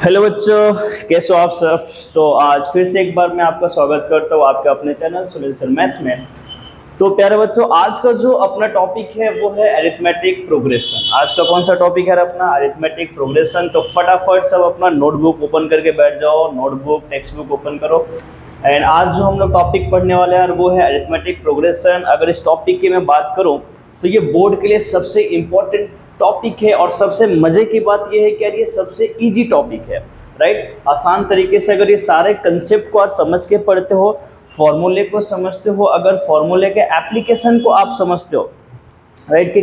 Hello बच्चों, कैसे हो आप सब। तो आज फिर से एक बार मैं आपका स्वागत करता हूँ आपके अपने चैनल सुनील सर मैथ्स में। तो प्यारे बच्चों, आज का जो अपना टॉपिक है वो है अरिथमेटिक प्रोग्रेशन। आज का कौन सा टॉपिक है अपना? Arithmetic progression. तो फटाफट सब अपना नोटबुक ओपन करके बैठ जाओ, नोटबुक टेक्स्ट बुक ओपन करो। एंड आज जो हम लोग टॉपिक पढ़ने वाले हैं वो है अरिथमेटिक प्रोग्रेशन। अगर इस टॉपिक की मैं बात करूँ तो ये बोर्ड के लिए सबसे इम्पोर्टेंट टॉपिक है और सबसे मजे की बात ये है कि यार ये सबसे इजी टॉपिक है, राइट। आसान तरीके से अगर ये सारे कंसेप्ट को आप समझ के पढ़ते हो, फॉर्मूले को समझते हो, अगर फॉर्मूले के एप्लीकेशन को आप समझते हो, राइट, कि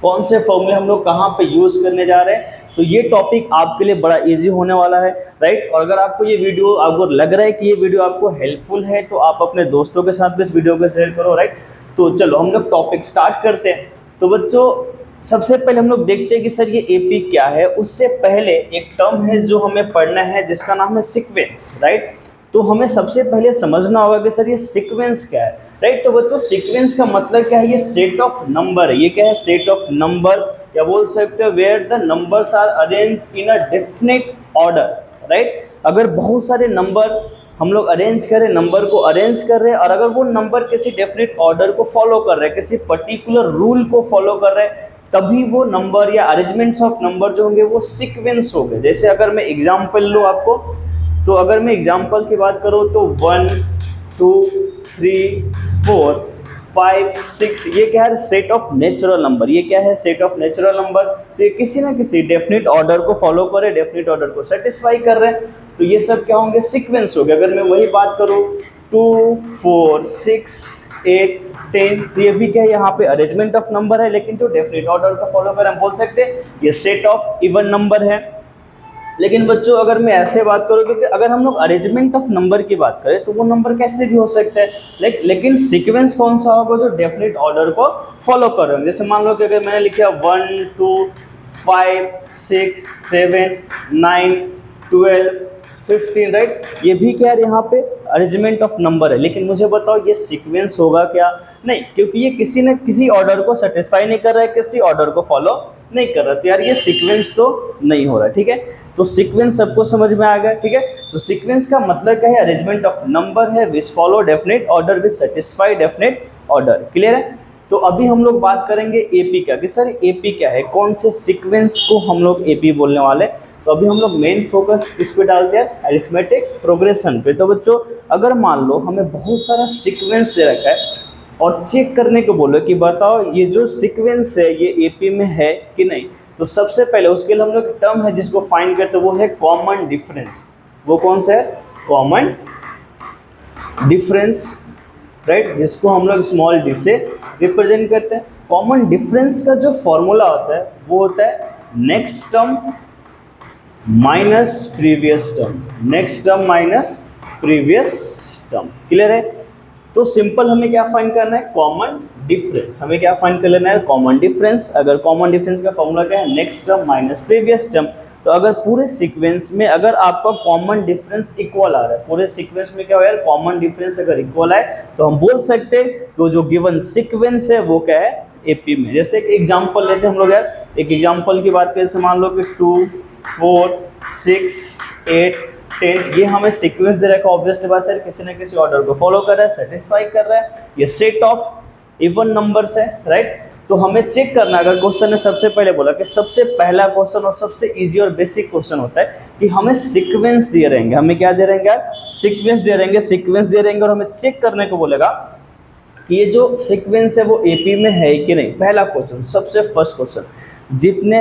कौन से फॉर्मूले हम लोग कहाँ पे यूज करने जा रहे हैं, तो ये टॉपिक आपके लिए बड़ा इजी होने वाला है, राइट। और अगर आपको ये वीडियो, आपको लग रहा है कि ये वीडियो आपको हेल्पफुल है, तो आप अपने दोस्तों के साथ भी इस वीडियो को शेयर करो, राइट। तो चलो हम लोग टॉपिक स्टार्ट करते हैं। तो बच्चों, सबसे पहले हम लोग देखते हैं कि सर ये एपी क्या है। उससे पहले एक टर्म है जो हमें पढ़ना है जिसका नाम है सीक्वेंस, राइट। तो हमें सबसे पहले समझना होगा कि सर ये सीक्वेंस क्या है, राइट। तो बच्चों, सीक्वेंस का मतलब क्या है? ये सेट ऑफ नंबर है। ये क्या है? सेट ऑफ नंबर, या बोल सकते हो where the numbers are arranged in a definite order, right. अगर बहुत सारे नंबर हम लोग अरेंज करें, नंबर को अरेंज कर रहे हैं, और अगर वो नंबर किसी डेफिनेट ऑर्डर को फॉलो कर रहे हैं, किसी पर्टिकुलर रूल को फॉलो कर रहे हैं, तभी वो नंबर या अरेंजमेंट्स ऑफ नंबर जो होंगे वो सीक्वेंस हो गए। जैसे अगर मैं एग्जांपल लूँ आपको, तो अगर मैं एग्जांपल की बात करूँ तो 1 2 3 4 5 6, ये क्या है? Set of natural number. ये क्या है? Set of natural number. तो ये किसी ना किसी डेफिनेट ऑर्डर को फॉलो करे, डेफिनेट ऑर्डर को सेटिस्फाई कर रहे हैं, तो ये सब क्या होंगे? सीक्वेंस हो गए। अगर मैं वही बात करूँ 2 4 6 8 10, तो ये भी क्या है? यहाँ पे अरेंजमेंट ऑफ नंबर है, लेकिन जो डेफिनेट ऑर्डर का फॉलो कर हम बोल सकते हैं ये सेट ऑफ इवन नंबर है। लेकिन बच्चों, अगर मैं ऐसे बात करूँ, क्योंकि अगर हम लोग अरेंजमेंट ऑफ नंबर की बात करें तो वो नंबर कैसे भी हो सकते हैं, लेकिन सीक्वेंस कौन सा होगा? जो डेफिनेट ऑर्डर को फॉलो कर रहे हैं। जैसे मान लो कि अगर मैंने लिखा 1 2 5 6 7 9 12 15, राइट, ये भी क्या है? यहाँ पे अरेंजमेंट ऑफ नंबर है। लेकिन मुझे बताओ ये सीक्वेंस होगा क्या? नहीं, क्योंकि ये किसी न किसी ऑर्डर को सेटिस्फाई नहीं कर रहा है, किसी ऑर्डर को फॉलो नहीं कर रहा, तो यार ये सीक्वेंस तो नहीं हो रहा, ठीक है। तो सीक्वेंस सबको समझ में आ गया, ठीक है। तो सीक्वेंस का मतलब क्या है? अरेंजमेंट ऑफ नंबर है which follow definite order, which satisfy definite order. Clear है? तो अभी हम लोग बात करेंगे एपी का, कि सर एपी क्या है, कौन से सीक्वेंस को हम लोग एपी बोलने वाले। तो अभी हम लोग मेन फोकस किस पे डालते हैं? अरिथमेटिक प्रोग्रेशन पे। तो बच्चों, अगर मान लो हमें बहुत सारा सीक्वेंस दे रखा है और चेक करने को बोलो कि बताओ ये जो सीक्वेंस है ये एपी में है कि नहीं, तो सबसे पहले उसके लिए हम लोग टर्म है जिसको फाइंड करते हैं, वो है कॉमन डिफरेंस। वो कौन सा है? कॉमन डिफरेंस, राइट, जिसको हम लोग स्मॉल डी से रिप्रेजेंट करते हैं। कॉमन डिफरेंस का जो फॉर्मूला होता है वो होता है next term minus previous term, next term minus previous term. Clear है? तो सिंपल हमें क्या फाइंड करना है? Common difference. हमें क्या फाइंड कर लेना है? Common difference. अगर कॉमन डिफरेंस का फॉर्मूला क्या है? Next term minus previous term. तो अगर पूरे सीक्वेंस में अगर आपका कॉमन डिफरेंस इक्वल आ रहा है, पूरे सीक्वेंस में क्या हो यार? कॉमन डिफरेंस अगर इक्वल आए तो हम बोल सकते हैं तो जो गिवन सीक्वेंस है वो क्या है? एपी में। जैसे एक एग्जाम्पल लेते हैं हम लोग यार, एक एग्जाम्पल की बात करें, मान लो कि 2 4 6 8 10, ये हमें सीक्वेंस दे रखा है। ऑब्वियसली बात है किसी न किसी ऑर्डर को फॉलो कर रहा है, सेटिस्फाई कर रहा है, ये सेट ऑफ इवन नंबर्स है, राइट। तो हमें चेक करना, अगर क्वेश्चन ने सबसे पहले बोला कि सबसे पहला क्वेश्चन और सबसे इजी और बेसिक क्वेश्चन होता है कि हमें सीक्वेंस दे रहेंगे। हमें क्या दे रहेंगे? सीक्वेंस दे रहेंगे, सीक्वेंस दे रहेंगे, और हमें चेक करने को बोलेगा कि ये जो सीक्वेंस है वो एपी में है कि नहीं। पहला क्वेश्चन, सबसे फर्स्ट क्वेश्चन, जितने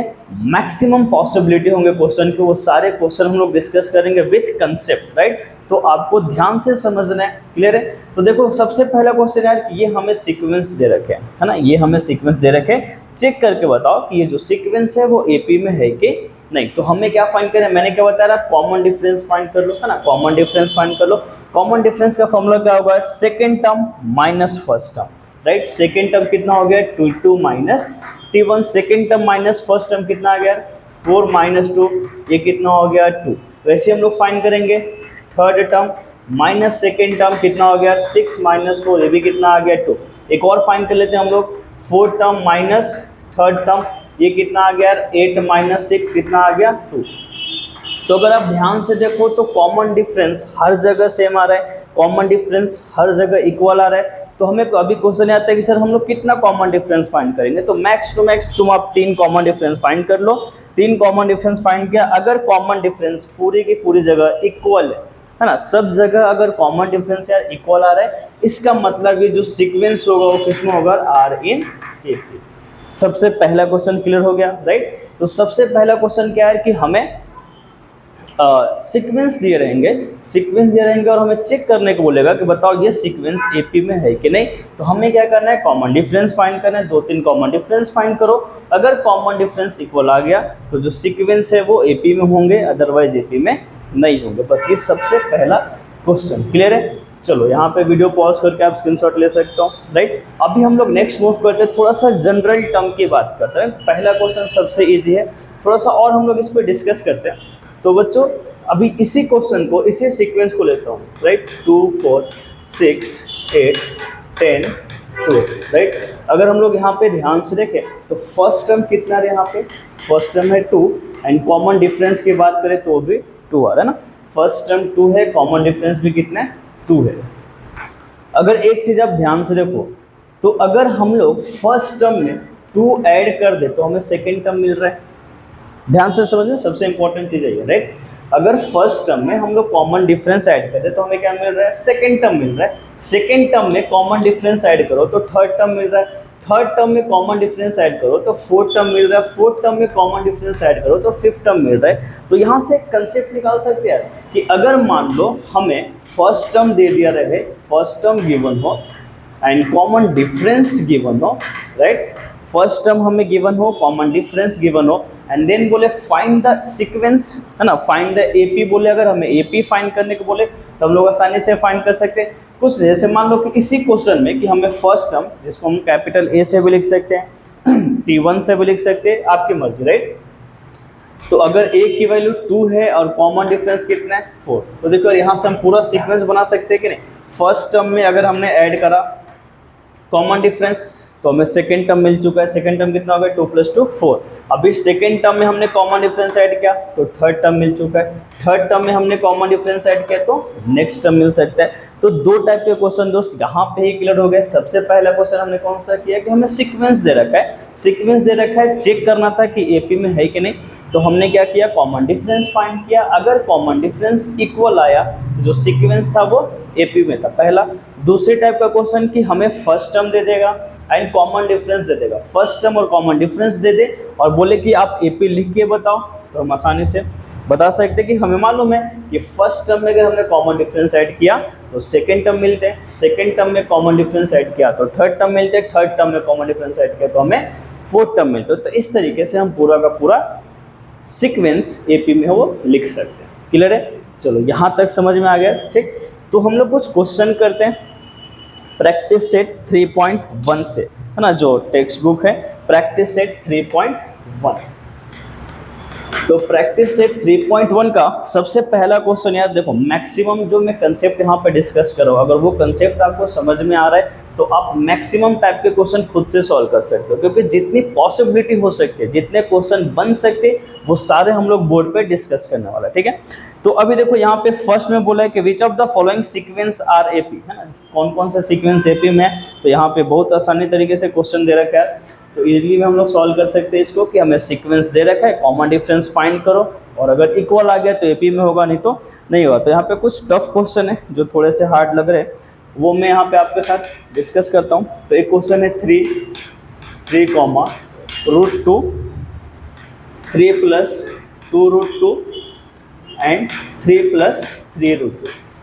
मैक्सिमम पॉसिबिलिटी होंगे क्वेश्चन के वो सारे क्वेश्चन हम लोग डिस्कस करेंगे विथ कंसेप्ट, राइट। तो आपको ध्यान से समझना है। क्लियर है? तो देखो सबसे पहला क्वेश्चन यार, ये हमें सीक्वेंस दे रखे हैं, है ना, ये हमें सीक्वेंस दे रखे हैं। चेक करके बताओ कि ये जो सीक्वेंस है वो एपी में है कि नहीं। तो हमें क्या फाइंड करें? मैंने क्या बताया? कॉमन डिफरेंस फाइंड कर लो, है ना, कॉमन डिफरेंस फाइंड कर लो। कॉमन डिफरेंस का फॉर्मूला क्या होगा? Second term minus first term, right. Second term कितना हो गया? 2 minus T1। Second term minus first term कितना आ गया? 4 माइनस 2, ये कितना हो गया? 2। वैसे हम लोग फाइंड करेंगे third term minus second term कितना हो गया? 6 माइनस 4, ये भी कितना आ गया? 2। एक और फाइंड कर लेते हैं हम लोग, fourth term minus third term, ये कितना आ गया? 8 माइनस 6 कितना आ गया? 2। तो अगर आप ध्यान से देखो तो कॉमन डिफरेंस हर जगह सेम आ रहा है, कॉमन डिफरेंस हर जगह इक्वल आ रहा है। तो हमें अभी क्वेश्चन आता है कि सर हम लोग कितना कॉमन डिफरेंस फाइंड करेंगे, तो मैक्स टू मैक्स तुम आप 3 कॉमन डिफरेंस फाइंड कर लो। 3 कॉमन डिफरेंस फाइंड किया, अगर कॉमन डिफरेंस पूरी की पूरी जगह इक्वल है ना, सब जगह अगर कॉमन डिफरेंस यार इक्वल आ रहा है, इसका मतलब ये जो सीक्वेंस होगा वो किसमें होगा, आर इन एपी। सबसे पहला क्वेश्चन क्लियर हो गया, राइट। तो सबसे पहला क्वेश्चन क्या है कि हमें सीक्वेंस दिए रहेंगे और हमें चेक करने को बोलेगा कि बताओ ये सीक्वेंस एपी में है कि नहीं। तो हमें क्या करना है, कॉमन डिफरेंस फाइंड करना है। 2-3 कॉमन डिफरेंस फाइंड करो, अगर कॉमन डिफरेंस इक्वल आ गया तो जो सीक्वेंस है वो एपी में होंगे, अदरवाइज एपी में नहीं होंगे। बस ये सबसे पहला क्वेश्चन क्लियर है। चलो यहाँ पे वीडियो पॉज करके आप स्क्रीनशॉट ले सकते हो, राइट। अभी हम लोग नेक्स्ट मूव करते हैं, थोड़ा सा जनरल टर्म की बात करते हैं। पहला क्वेश्चन सबसे इजी है, थोड़ा सा और हम लोग इस पर डिस्कस करते हैं। तो बच्चों अभी इसी क्वेश्चन को, इसी सीक्वेंस को लेता हूँ, राइट। 2 4 6 8 10 2, राइट। अगर हम लोग यहाँ पे ध्यान से देखें तो फर्स्ट टर्म कितना है, यहाँ पे फर्स्ट टर्म है 2 एंड कॉमन डिफरेंस की बात करें तो भी 2 आ रहा है ना। फर्स्ट टर्म 2 है, कॉमन डिफरेंस भी कितना है, 2 है। अगर एक चीज आप ध्यान से देखो तो अगर हम लोग फर्स्ट टर्म में 2 ऐड कर दे तो हमें सेकेंड टर्म मिल रहा है। ध्यान से समझो, सबसे इंपॉर्टेंट चीज है ये, राइट। अगर फर्स्ट टर्म में हम लोग कॉमन डिफरेंस ऐड करते तो हमें क्या मिल रहा है, सेकंड टर्म मिल रहा है। सेकंड टर्म में कॉमन डिफरेंस ऐड करो तो थर्ड टर्म मिल रहा है। थर्ड टर्म में कॉमन डिफरेंस ऐड करो तो फोर्थ टर्म मिल रहा है। फोर्थ टर्म में कॉमन डिफरेंस ऐड करो तो फिफ्थ टर्म मिल रहा है। तो यहाँ से कंसेप्ट निकाल सकते हैं कि अगर मान लो हमें फर्स्ट टर्म दे दिया रहे, फर्स्ट टर्म गिवन हो एंड कॉमन डिफरेंस गिवन हो, राइट। फर्स्ट टर्म हमें गिवन हो, कॉमन डिफरेंस गिवन हो एंड देन बोले फाइंड द सीक्वेंस, है ना, फाइंड द एपी बोले। अगर हमें एपी फाइंड करने को बोले तो हम लोग आसानी से फाइंड कर सकते हैं। कुछ जैसे मान लो कि इसी क्वेश्चन में कि हमें फर्स्ट टर्म, जिसको हम कैपिटल ए से भी लिख सकते हैं T1 से भी लिख सकते हैं, आपकी मर्जी, राइट। तो अगर ए की वैल्यू 2 है और कॉमन डिफरेंस कितना है 4, तो देखो यहाँ से हम पूरा सीक्वेंस बना सकते हैं कि नहीं। फर्स्ट टर्म में अगर हमने ऐड करा कॉमन डिफरेंस तो हमें सेकेंड टर्म मिल चुका है। सेकेंड टर्म कितना हो गया, 2 + 2 4। अभी सेकेंड टर्म में हमने कॉमन डिफरेंस ऐड किया तो थर्ड टर्म मिल चुका है। थर्ड टर्म में हमने कॉमन डिफरेंस ऐड किया तो नेक्स्ट टर्म मिल सकता है। तो 2 टाइप के क्वेश्चन दोस्त यहाँ पे ही क्लियर हो गए। सबसे पहला क्वेश्चन हमने कौन सा किया कि हमें सीक्वेंस दे रखा है, सीक्वेंस दे रखा है, चेक करना था कि एपी में है कि नहीं। तो हमने क्या किया, कॉमन डिफरेंस फाइंड किया। अगर कॉमन डिफरेंस इक्वल आया तो जो सीक्वेंस था वो एपी में था, पहला। दूसरे टाइप का क्वेश्चन कि हमें फर्स्ट टर्म दे देगा एंड कॉमन डिफरेंस दे देगा, फर्स्ट टर्म और कॉमन डिफरेंस दे दे और बोले कि आप एपी लिख के बताओ, तो हम आसानी से बता सकते हैं कि हमें मालूम है कि फर्स्ट टर्म में अगर हमने कॉमन डिफरेंस ऐड किया तो सेकेंड टर्म मिलते हैं, सेकेंड टर्म में कॉमन डिफरेंस ऐड किया तो थर्ड टर्म मिलते हैं, थर्ड टर्म में कॉमन डिफरेंस ऐड किया तो हमें फोर्थ टर्म मिलते हैं। तो इस तरीके से हम पूरा का पूरा सीक्वेंस एपी में वो लिख सकते हैं। क्लियर है, चलो यहाँ तक समझ में आ गया, ठीक। तो हम लोग कुछ क्वेश्चन करते हैं प्रैक्टिस सेट 3.1 से, है ना, जो टेक्स्ट बुक है प्रैक्टिस सेट 3.1। तो प्रैक्टिस सेट 3.1 का सबसे पहला क्वेश्चन यार देखो, मैक्सिमम जो मैं कंसेप्ट यहाँ पे डिस्कस कर रहा हूँ, अगर वो कंसेप्ट आपको समझ में आ रहा है तो आप मैक्सिमम टाइप के क्वेश्चन खुद से सॉल्व कर सकते हो, क्योंकि जितनी पॉसिबिलिटी हो सकती है, जितने क्वेश्चन बन सकते वो सारे हम लोग बोर्ड पे डिस्कस करने वाला है, ठीक है। तो अभी देखो यहाँ पे फर्स्ट में बोला है कि which of the following sequence are AP, है ना, कौन कौन से सीक्वेंस एपी में है। तो यहाँ पे बहुत आसानी तरीके से क्वेश्चन दे रखा है, तो इजीली में हम लोग सॉल्व कर सकते हैं इसको कि हमें सीक्वेंस दे रखा है, कॉमन डिफरेंस फाइंड करो और अगर इक्वल आ गया तो एपी में होगा, नहीं तो नहीं होगा। तो यहाँ पे कुछ टफ क्वेश्चन है जो थोड़े से हार्ड लग रहे हैं, वो मैं यहाँ पे आपके साथ डिस्कस करता हूँ। तो एक क्वेश्चन है 3 √2 3 + 2√2 एंड 3 + 3√2।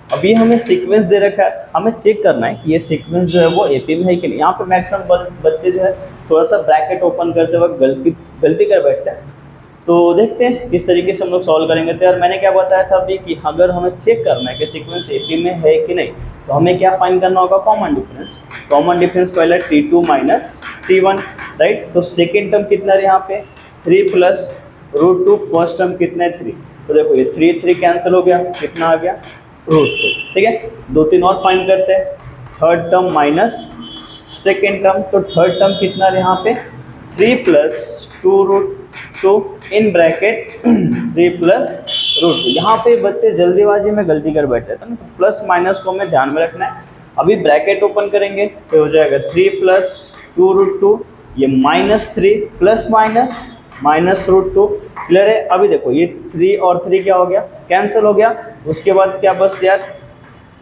अभी हमें सीक्वेंस दे रखा है, हमें चेक करना है कि ये सीक्वेंस जो है वो एपी में है कि नहीं। यहाँ पे मैक्सिमम बच्चे जो है थोड़ा सा ब्रैकेट ओपन करते वक्त गलती कर बैठते हैं। तो देखते हैं किस तरीके से हम लोग सॉल्व करेंगे। तो यार मैंने क्या बताया था अभी कि अगर हमें चेक करना है कि सीक्वेंस एपी में है कि नहीं, तो हमें क्या फाइंड करना होगा, कॉमन डिफरेंस। कॉमन डिफरेंस पहले T2 - T1, राइट। तो सेकेंड टर्म कितना है यहाँ पे 3 + √2, फर्स्ट टर्म कितना है 3। तो देखो ये 3 कैंसिल हो गया, कितना आ गया √2, ठीक है। 2-3 और फाइंड करते हैं, third term minus second term. तो थर्ड टर्म कितना है यहाँ पे 3 + 2√2 इन ब्रैकेट 3 + √2। यहाँ पे बच्चे जल्दीबाजी में गलती कर बैठे थे ना, तो प्लस माइनस को हमें ध्यान में रखना है। अभी ब्रैकेट ओपन करेंगे तो हो जाएगा 3 + 2√2, ये -3 प्लस माइनस -√2। क्लियर है? अभी देखो ये 3 और 3 क्या हो गया, कैंसिल हो गया। उसके बाद क्या बच गया,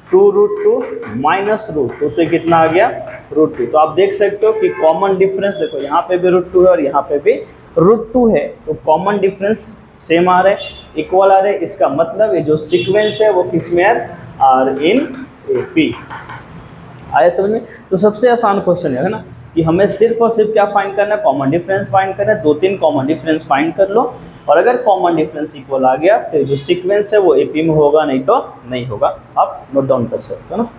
2√2 -√2, तो कितना आ गया, √2। तो आप देख सकते हो कि कॉमन डिफरेंस देखो, यहाँ पे भी √2 है और यहाँ पे भी √2 है, तो कॉमन डिफरेंस सेम आ रहे, इक्वल आ रहे। इसका मतलब ये जो सीक्वेंस है वो किस में आर इन एपी। आया समझ में? तो सबसे आसान क्वेश्चन है ना कि हमें सिर्फ और सिर्फ क्या फाइंड करना है, कॉमन डिफरेंस फाइंड करना है। 2-3 कॉमन डिफरेंस फाइंड कर लो, और अगर कॉमन डिफरेंस इक्वल आ गया तो जो सीक्वेंस है वो एपी में होगा, नहीं तो नहीं होगा। आप नोट डाउन कर सकते हो ना।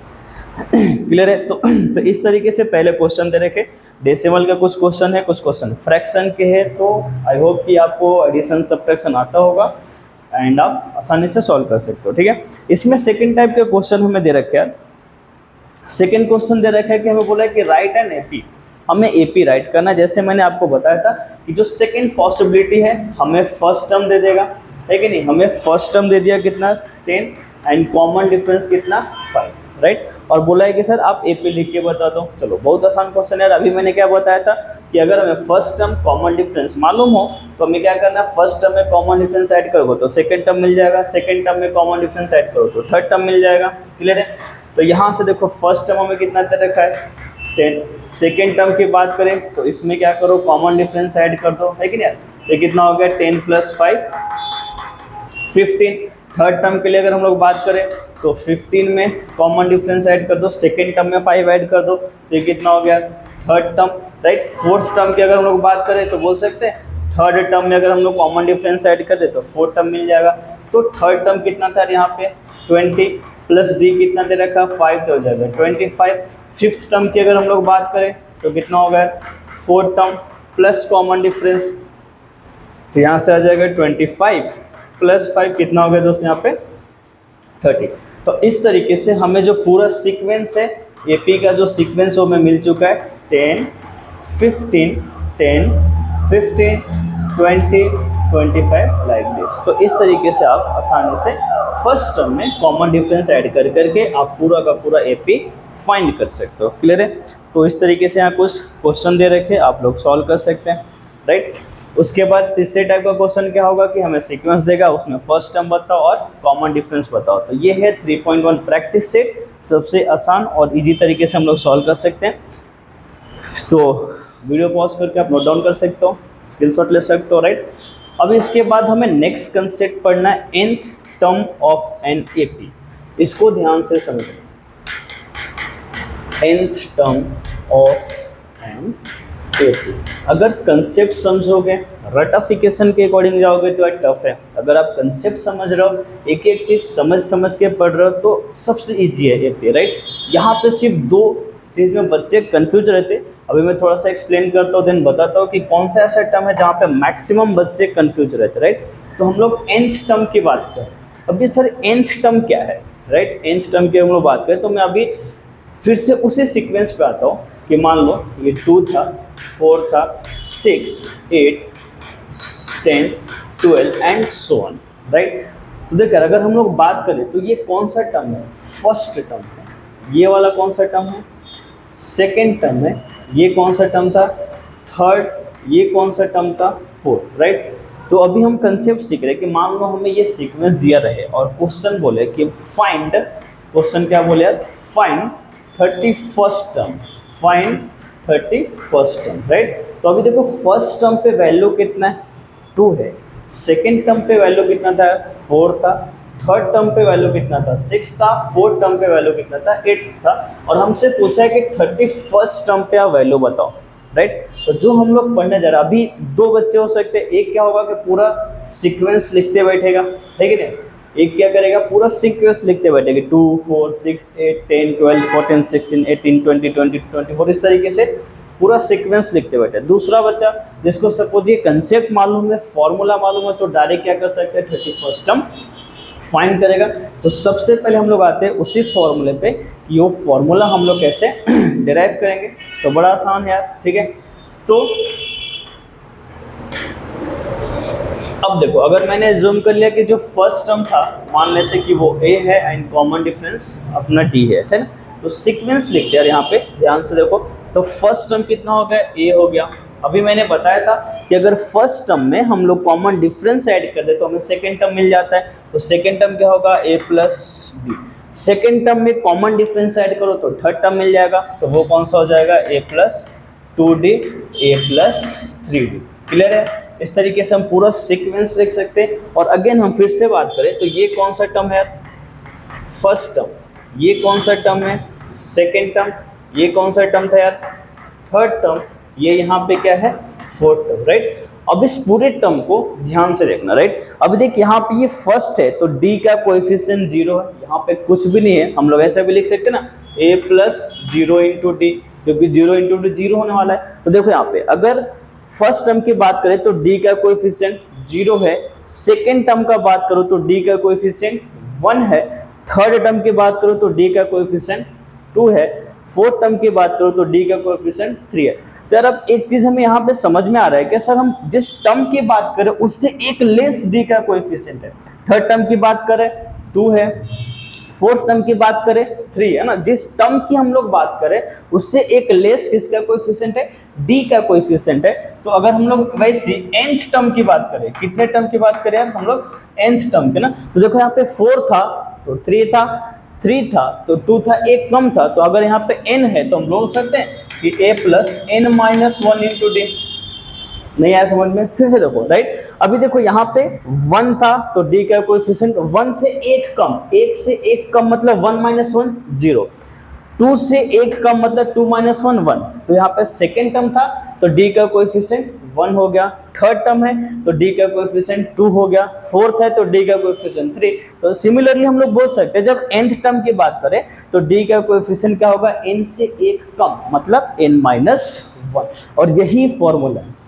क्लियर है? तो इस तरीके से पहले क्वेश्चन दे रखे, डेसिमल का कुछ क्वेश्चन है, कुछ क्वेश्चन फ्रैक्शन के हैं। तो आई होप कि आपको एडिशन सब्ट्रैक्शन आता होगा एंड आप आसानी से सॉल्व कर सकते हो। ठीक है, इसमें सेकेंड टाइप के क्वेश्चन हमें दे रखे हैं। सेकेंड क्वेश्चन दे रखा है कि हमें बोला है कि राइट एन एपी, हमें एपी राइट करना है। जैसे मैंने आपको बताया था कि जो सेकेंड पॉसिबिलिटी है हमें फर्स्ट टर्म दे देगा, है कि नहीं? हमें फर्स्ट टर्म दे दिया कितना, 10, एंड कॉमन डिफरेंस कितना, 5, राइट। और बोला है कि सर आप एपी लिख के बता दो। चलो बहुत आसान क्वेश्चन है। अभी मैंने क्या बताया था कि अगर हमें फर्स्ट टर्म कॉमन डिफरेंस मालूम हो तो हमें क्या करना है, फर्स्ट टर्म में कॉमन डिफरेंस ऐड करोगे तो सेकंड टर्म मिल जाएगा, सेकंड टर्म में कॉमन डिफरेंस ऐड करो तो थर्ड टर्म मिल जाएगा। क्लियर है? तो यहाँ से देखो फर्स्ट टर्म हमें कितना दे रखा है, 10। सेकेंड टर्म की बात करें तो इसमें क्या करो, कॉमन डिफरेंस ऐड कर दो, है कि नहीं? तो कितना हो गया, 10 + 5 15। थर्ड टर्म के लिए अगर हम लोग बात करें तो 15 में कॉमन डिफरेंस ऐड कर दो, सेकेंड टर्म में 5 ऐड कर दो, तो ये कितना हो गया, third term, right. Fourth term की अगर हम लोग बात करें तो बोल सकते हैं थर्ड टर्म में अगर हम लोग कॉमन डिफरेंस ऐड कर दे तो फोर्थ टर्म मिल जाएगा। तो थर्ड टर्म कितना था यहाँ पे, 20 प्लस डी कितना दे रखा, 5, तो हो जाएगा 25। फिफ्थ टर्म की अगर हम लोग बात करें तो कितना हो गया, fourth term plus common difference, तो यहाँ से आ जाएगा 25 + 5 कितना हो गया दोस्त यहाँ पे, 30। तो इस तरीके से हमें जो पूरा सीक्वेंस है एपी का, जो सीक्वेंस वो हमें मिल चुका है, 10 15 10 15 20 25 लाइक दिस। तो इस तरीके से आप आसानी से फर्स्ट टर्म में कॉमन डिफरेंस ऐड कर करके आप पूरा का पूरा एपी फाइंड कर सकते हो। क्लियर है? तो इस तरीके से यहाँ कुछ क्वेश्चन दे रखे, आप लोग सॉल्व कर सकते हैं, राइट। उसके बाद तीसरे टाइप का क्वेश्चन क्या होगा कि हमें सीक्वेंस देगा, उसमें फर्स्ट टर्म बताओ और कॉमन डिफरेंस बताओ। तो ये है 3.1 प्रैक्टिस सेट, सबसे आसान और इजी तरीके से हम लोग सॉल्व कर सकते हैं। तो वीडियो पॉज करके आप नोट डाउन कर सकते हो, स्क्रीनशॉट ले सकते हो, राइट। अब इसके बाद हमें नेक्स्ट कंसेप्ट पढ़ना है, nth term of an AP. इसको ध्यान से समझना, nth term of an AP. अगर कंसेप्ट समझोगे, रटिफिकेशन के अकॉर्डिंग जाओगे तो टफ है। अगर आप कंसेप्ट समझ रहे हो, एक एक चीज समझ समझ के पढ़ रहे हो तो सबसे इजी है एपी, राइट। यहाँ पे सिर्फ 2 चीज में बच्चे कंफ्यूज रहते। अभी मैं थोड़ा सा एक्सप्लेन करता हूँ, देन बताता हूँ कि कौन सा ऐसा टर्म है जहाँ पे मैक्सिमम बच्चे कंफ्यूज रहते, राइट। तो हम लोग nth टर्म की बात करें। अभी सर nth टर्म क्या है, राइट। nth टर्म की हम लोग बात करें तो मैं अभी फिर से उसी सीक्वेंस पे आता हूँ कि मान लो ये 2 था, 4 था, 6 8 10 12 एंड सो ऑन, राइट। तो देखिए अगर हम लोग बात करें तो ये कौन सा टर्म है, फर्स्ट टर्म है। ये वाला कौन सा टर्म है, सेकेंड टर्म है। ये कौन सा टर्म था, थर्ड। ये कौन सा टर्म था, फोर्थ, राइट। तो अभी हम कंसेप्ट सीख रहे हैं कि मान लो हमें ये सीक्वेंस दिया रहे और क्वेश्चन बोले कि फाइंड, क्वेश्चन क्या बोले यार, find 31st term, find 31st term, right. तो अभी देखो फर्स्ट टर्म पे वैल्यू कितना है, 2 है। सेकेंड टर्म पे वैल्यू कितना था, 4 था। थर्ड टर्म पे वैल्यू कितना था, 6 था। फोर्थ टर्म पे वैल्यू कितना था, 8 था। और हमसे पूछा है कि 31st टर्म पे आप वैल्यू बताओ, राइट। तो जो हम लोग पढ़ने जा रहे हैं, अभी 2 बच्चे हो सकते हैं। एक क्या होगा कि पूरा सीक्वेंस लिखते बैठेगा, है कि नहीं। एक क्या करेगा, पूरा सीक्वेंस लिखते बैठेगा, 2 4 6 8 10 12 14 16 18 20 20 24, इस तरीके से पूरा सीक्वेंस लिखते बैठे। दूसरा बच्चा जिसको सपोज ये कंसेप्ट मालूम है, फॉर्मूला मालूम है, तो डायरेक्ट क्या कर सकते हैं, 31st टर्म फाइंड करेगा। तो सबसे पहले हम लोग आते हैं उसी फॉर्मूले पे कि वो फॉर्मूला हम लोग कैसे डिराइव करेंगे। तो बड़ा आसान है यार, ठीक है। तो अब देखो, अगर मैंने जूम कर लिया कि जो फर्स्ट टर्म था मान लेते कि वो a है एंड कॉमन डिफरेंस अपना d है ना, तो सीक्वेंस लिखते हैं यहाँ पे ध्यान से देखो। तो फर्स्ट टर्म कितना हो गया, a हो गया। अभी मैंने बताया था कि अगर फर्स्ट टर्म में हम लोग कॉमन डिफरेंस ऐड कर दे तो हमें सेकेंड टर्म मिल जाता है। तो सेकेंड टर्म क्या होगा, a plus D. Second term में कॉमन डिफरेंस ऐड करो तो थर्ड टर्म मिल जाएगा, तो वो कौन सा हो जाएगा, a plus 2d a plus 3d। Clear है? इस तरीके से हम पूरा सीक्वेंस लिख सकते हैं। और अगेन हम फिर से बात करें तो ये कौन सा टर्म है, फर्स्ट टर्म, ये कौन सा टर्म है, सेकेंड टर्म, ये कौन सा टर्म था यार, थर्ड टर्म, ये यहाँ पे क्या है, फोर्थ टर्म, राइट। अब इस पूरे टर्म को ध्यान से देखना, राइट। अब देख यहाँ पे ये फर्स्ट है तो d का कोएफिशिएंट 0 है, यहाँ पे कुछ भी नहीं है, हम लोग ऐसा भी लिख सकते हैं ना, a प्लस 0 इंटू डी, क्योंकि 0 इंटू डी 0 होने वाला है। तो देखो यहाँ पे अगर फर्स्ट टर्म की बात करें तो d का कोएफिशिएंट 0 है, सेकेंड टर्म का बात करो तो d का कोएफिशिएंट 1 है, थर्ड टर्म की बात करो तो d का कोएफिशिएंट 2 है, फोर्थ टर्म की बात करो तो d का कोएफिशिएंट 3 है। तो यार अब एक चीज हमें यहाँ पे समझ में आ रहा है कि सर हम जिस टर्म की बात करें उससे एक लेस d का कोएफिशिएंट है। थर्ड टर्म की बात करें 2 है, फोर्थ टर्म की बात करें 3 है ना, जिस टर्म की हम लोग बात करें उससे एक लेस किसका कोएफिशिएंट है, d का कोएफिशिएंट है। तो अगर हम लोग वैसी nth टर्म की बात करें, कितने टर्म की बात करें यार हम लोग, nth टर्म के ना, तो देखो यहाँ पे 4 था तो 3 था, 3 था तो 2 था, एक कम था, तो अगर यहाँ पे n है तो हम बोल सकते हैं कि a plus n minus 1 into D. नहीं आया समझ में, फिर से देखो, राइट। अभी देखो यहाँ पे 1 था तो d का कोएफिशिएंट 1 से 1 कम, 1 से 1 कम मतलब 1 माइनस 1 0, 2 से 1 कम मतलब 2 माइनस 1 1, तो यहाँ पे सेकेंड टर्म था तो d का कोएफिशिएंट 1 हो गया, थर्ड टर्म है तो d का कोएफिशिएंट 2 हो गया, फोर्थ है तो d का कोएफिशिएंट 3। तो सिमिलरली हम लोग बोल सकते हैं जब nth टर्म की बात करें तो d का कोएफिशिएंट क्या होगा, n से 1 कम मतलब n माइनस 1, और यही फॉर्मूला है।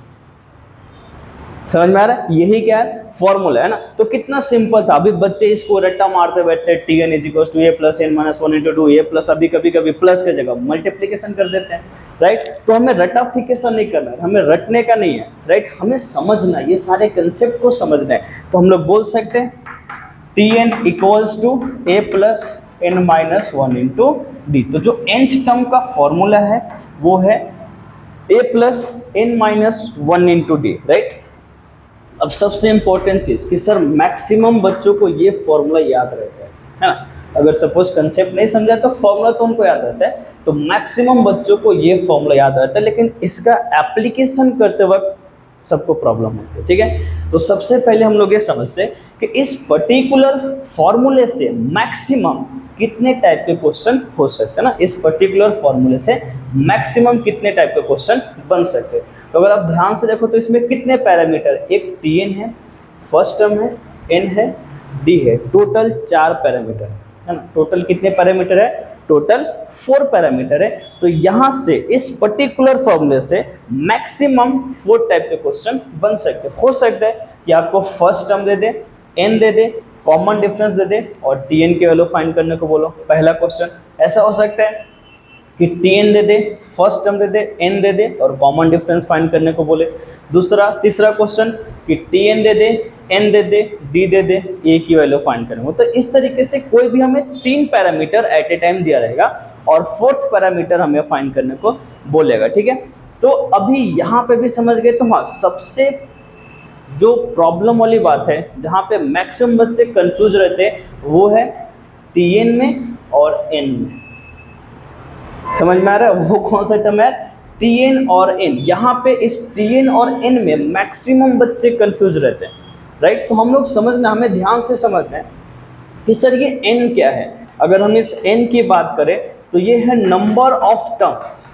समझ में आ रहा है, यही क्या है, फॉर्मूला है ना। तो कितना सिंपल था, अभी बच्चे इसको रट्टा मारते बैठते हैं, tn is equal to a plus n minus 1 into 2 a plus, अभी कभी कभी प्लस के जगह मल्टीप्लिकेशन कर देते हैं, राइट। तो हमें रटाफिकेशन नहीं करना है, हमें रटने का नहीं है, राइट, हमें समझना है, ये सारे कंसेप्ट को समझना है। तो हम लोग बोल सकते हैं tn equals to a plus n minus 1 into d. तो जो nth टर्म का फॉर्मूला है वो है a plus n minus 1 into D, right. अब सबसे इंपॉर्टेंट चीज कि सर मैक्सिमम बच्चों को ये फॉर्मूला याद रहता है ना। अगर सपोज कंसेप्ट नहीं समझा तो फॉर्मूला तो उनको याद रहता है, तो मैक्सिमम बच्चों को ये फॉर्मूला याद रहता है, लेकिन इसका एप्लीकेशन करते वक्त सबको प्रॉब्लम होती है, ठीक है। तो सबसे पहले हम लोग ये समझते हैं कि इस पर्टिकुलर फॉर्मूले से मैक्सिमम कितने टाइप के क्वेश्चन हो सकते हैं ना, इस पर्टिकुलर फॉर्मूले से मैक्सिमम कितने टाइप के क्वेश्चन बन सकते हैं। तो अगर आप ध्यान से देखो तो इसमें कितने पैरामीटर, एक tn है, फर्स्ट टर्म है, n है, d है, टोटल 4 पैरामीटर है ना। टोटल कितने पैरामीटर है, टोटल 4 पैरामीटर है। तो यहाँ से इस पर्टिकुलर फॉर्मूले से मैक्सिमम 4 टाइप के क्वेश्चन बन सकते हैं। हो सकता है कि आपको फर्स्ट टर्म दे दे, n दे दे, कॉमन डिफरेंस दे दे और tn की वैल्यू फाइंड करने को बोलो, पहला क्वेश्चन। ऐसा हो सकता है कि tn दे दे, फर्स्ट टर्म दे दे, n दे दे और कॉमन डिफरेंस फाइंड करने को बोले। तीसरा क्वेश्चन कि tn they they, n they they, d they they, a की वैल्यू फाइंड करने को। तो इस तरीके से कोई भी हमें 3 पैरामीटर एट ए टाइम दिया रहेगा और फोर्थ पैरामीटर हमें फाइंड करने को बोलेगा, ठीक है। तो अभी यहाँ पे भी समझ गए। तो हाँ, सबसे जो प्रॉब्लम वाली बात है जहाँ पे मैक्सिमम बच्चे कंफ्यूज रहते हैं वो है tn में और n में। समझ में आ रहा है, वो कौन सा टर्म है, tn और n। यहाँ पे इस tn और n में मैक्सिमम बच्चे कंफ्यूज रहते हैं, राइट। तो हम लोग समझना, हमें ध्यान से समझना है कि सर ये n क्या है। अगर हम इस n की बात करें तो ये है नंबर ऑफ टर्म्स,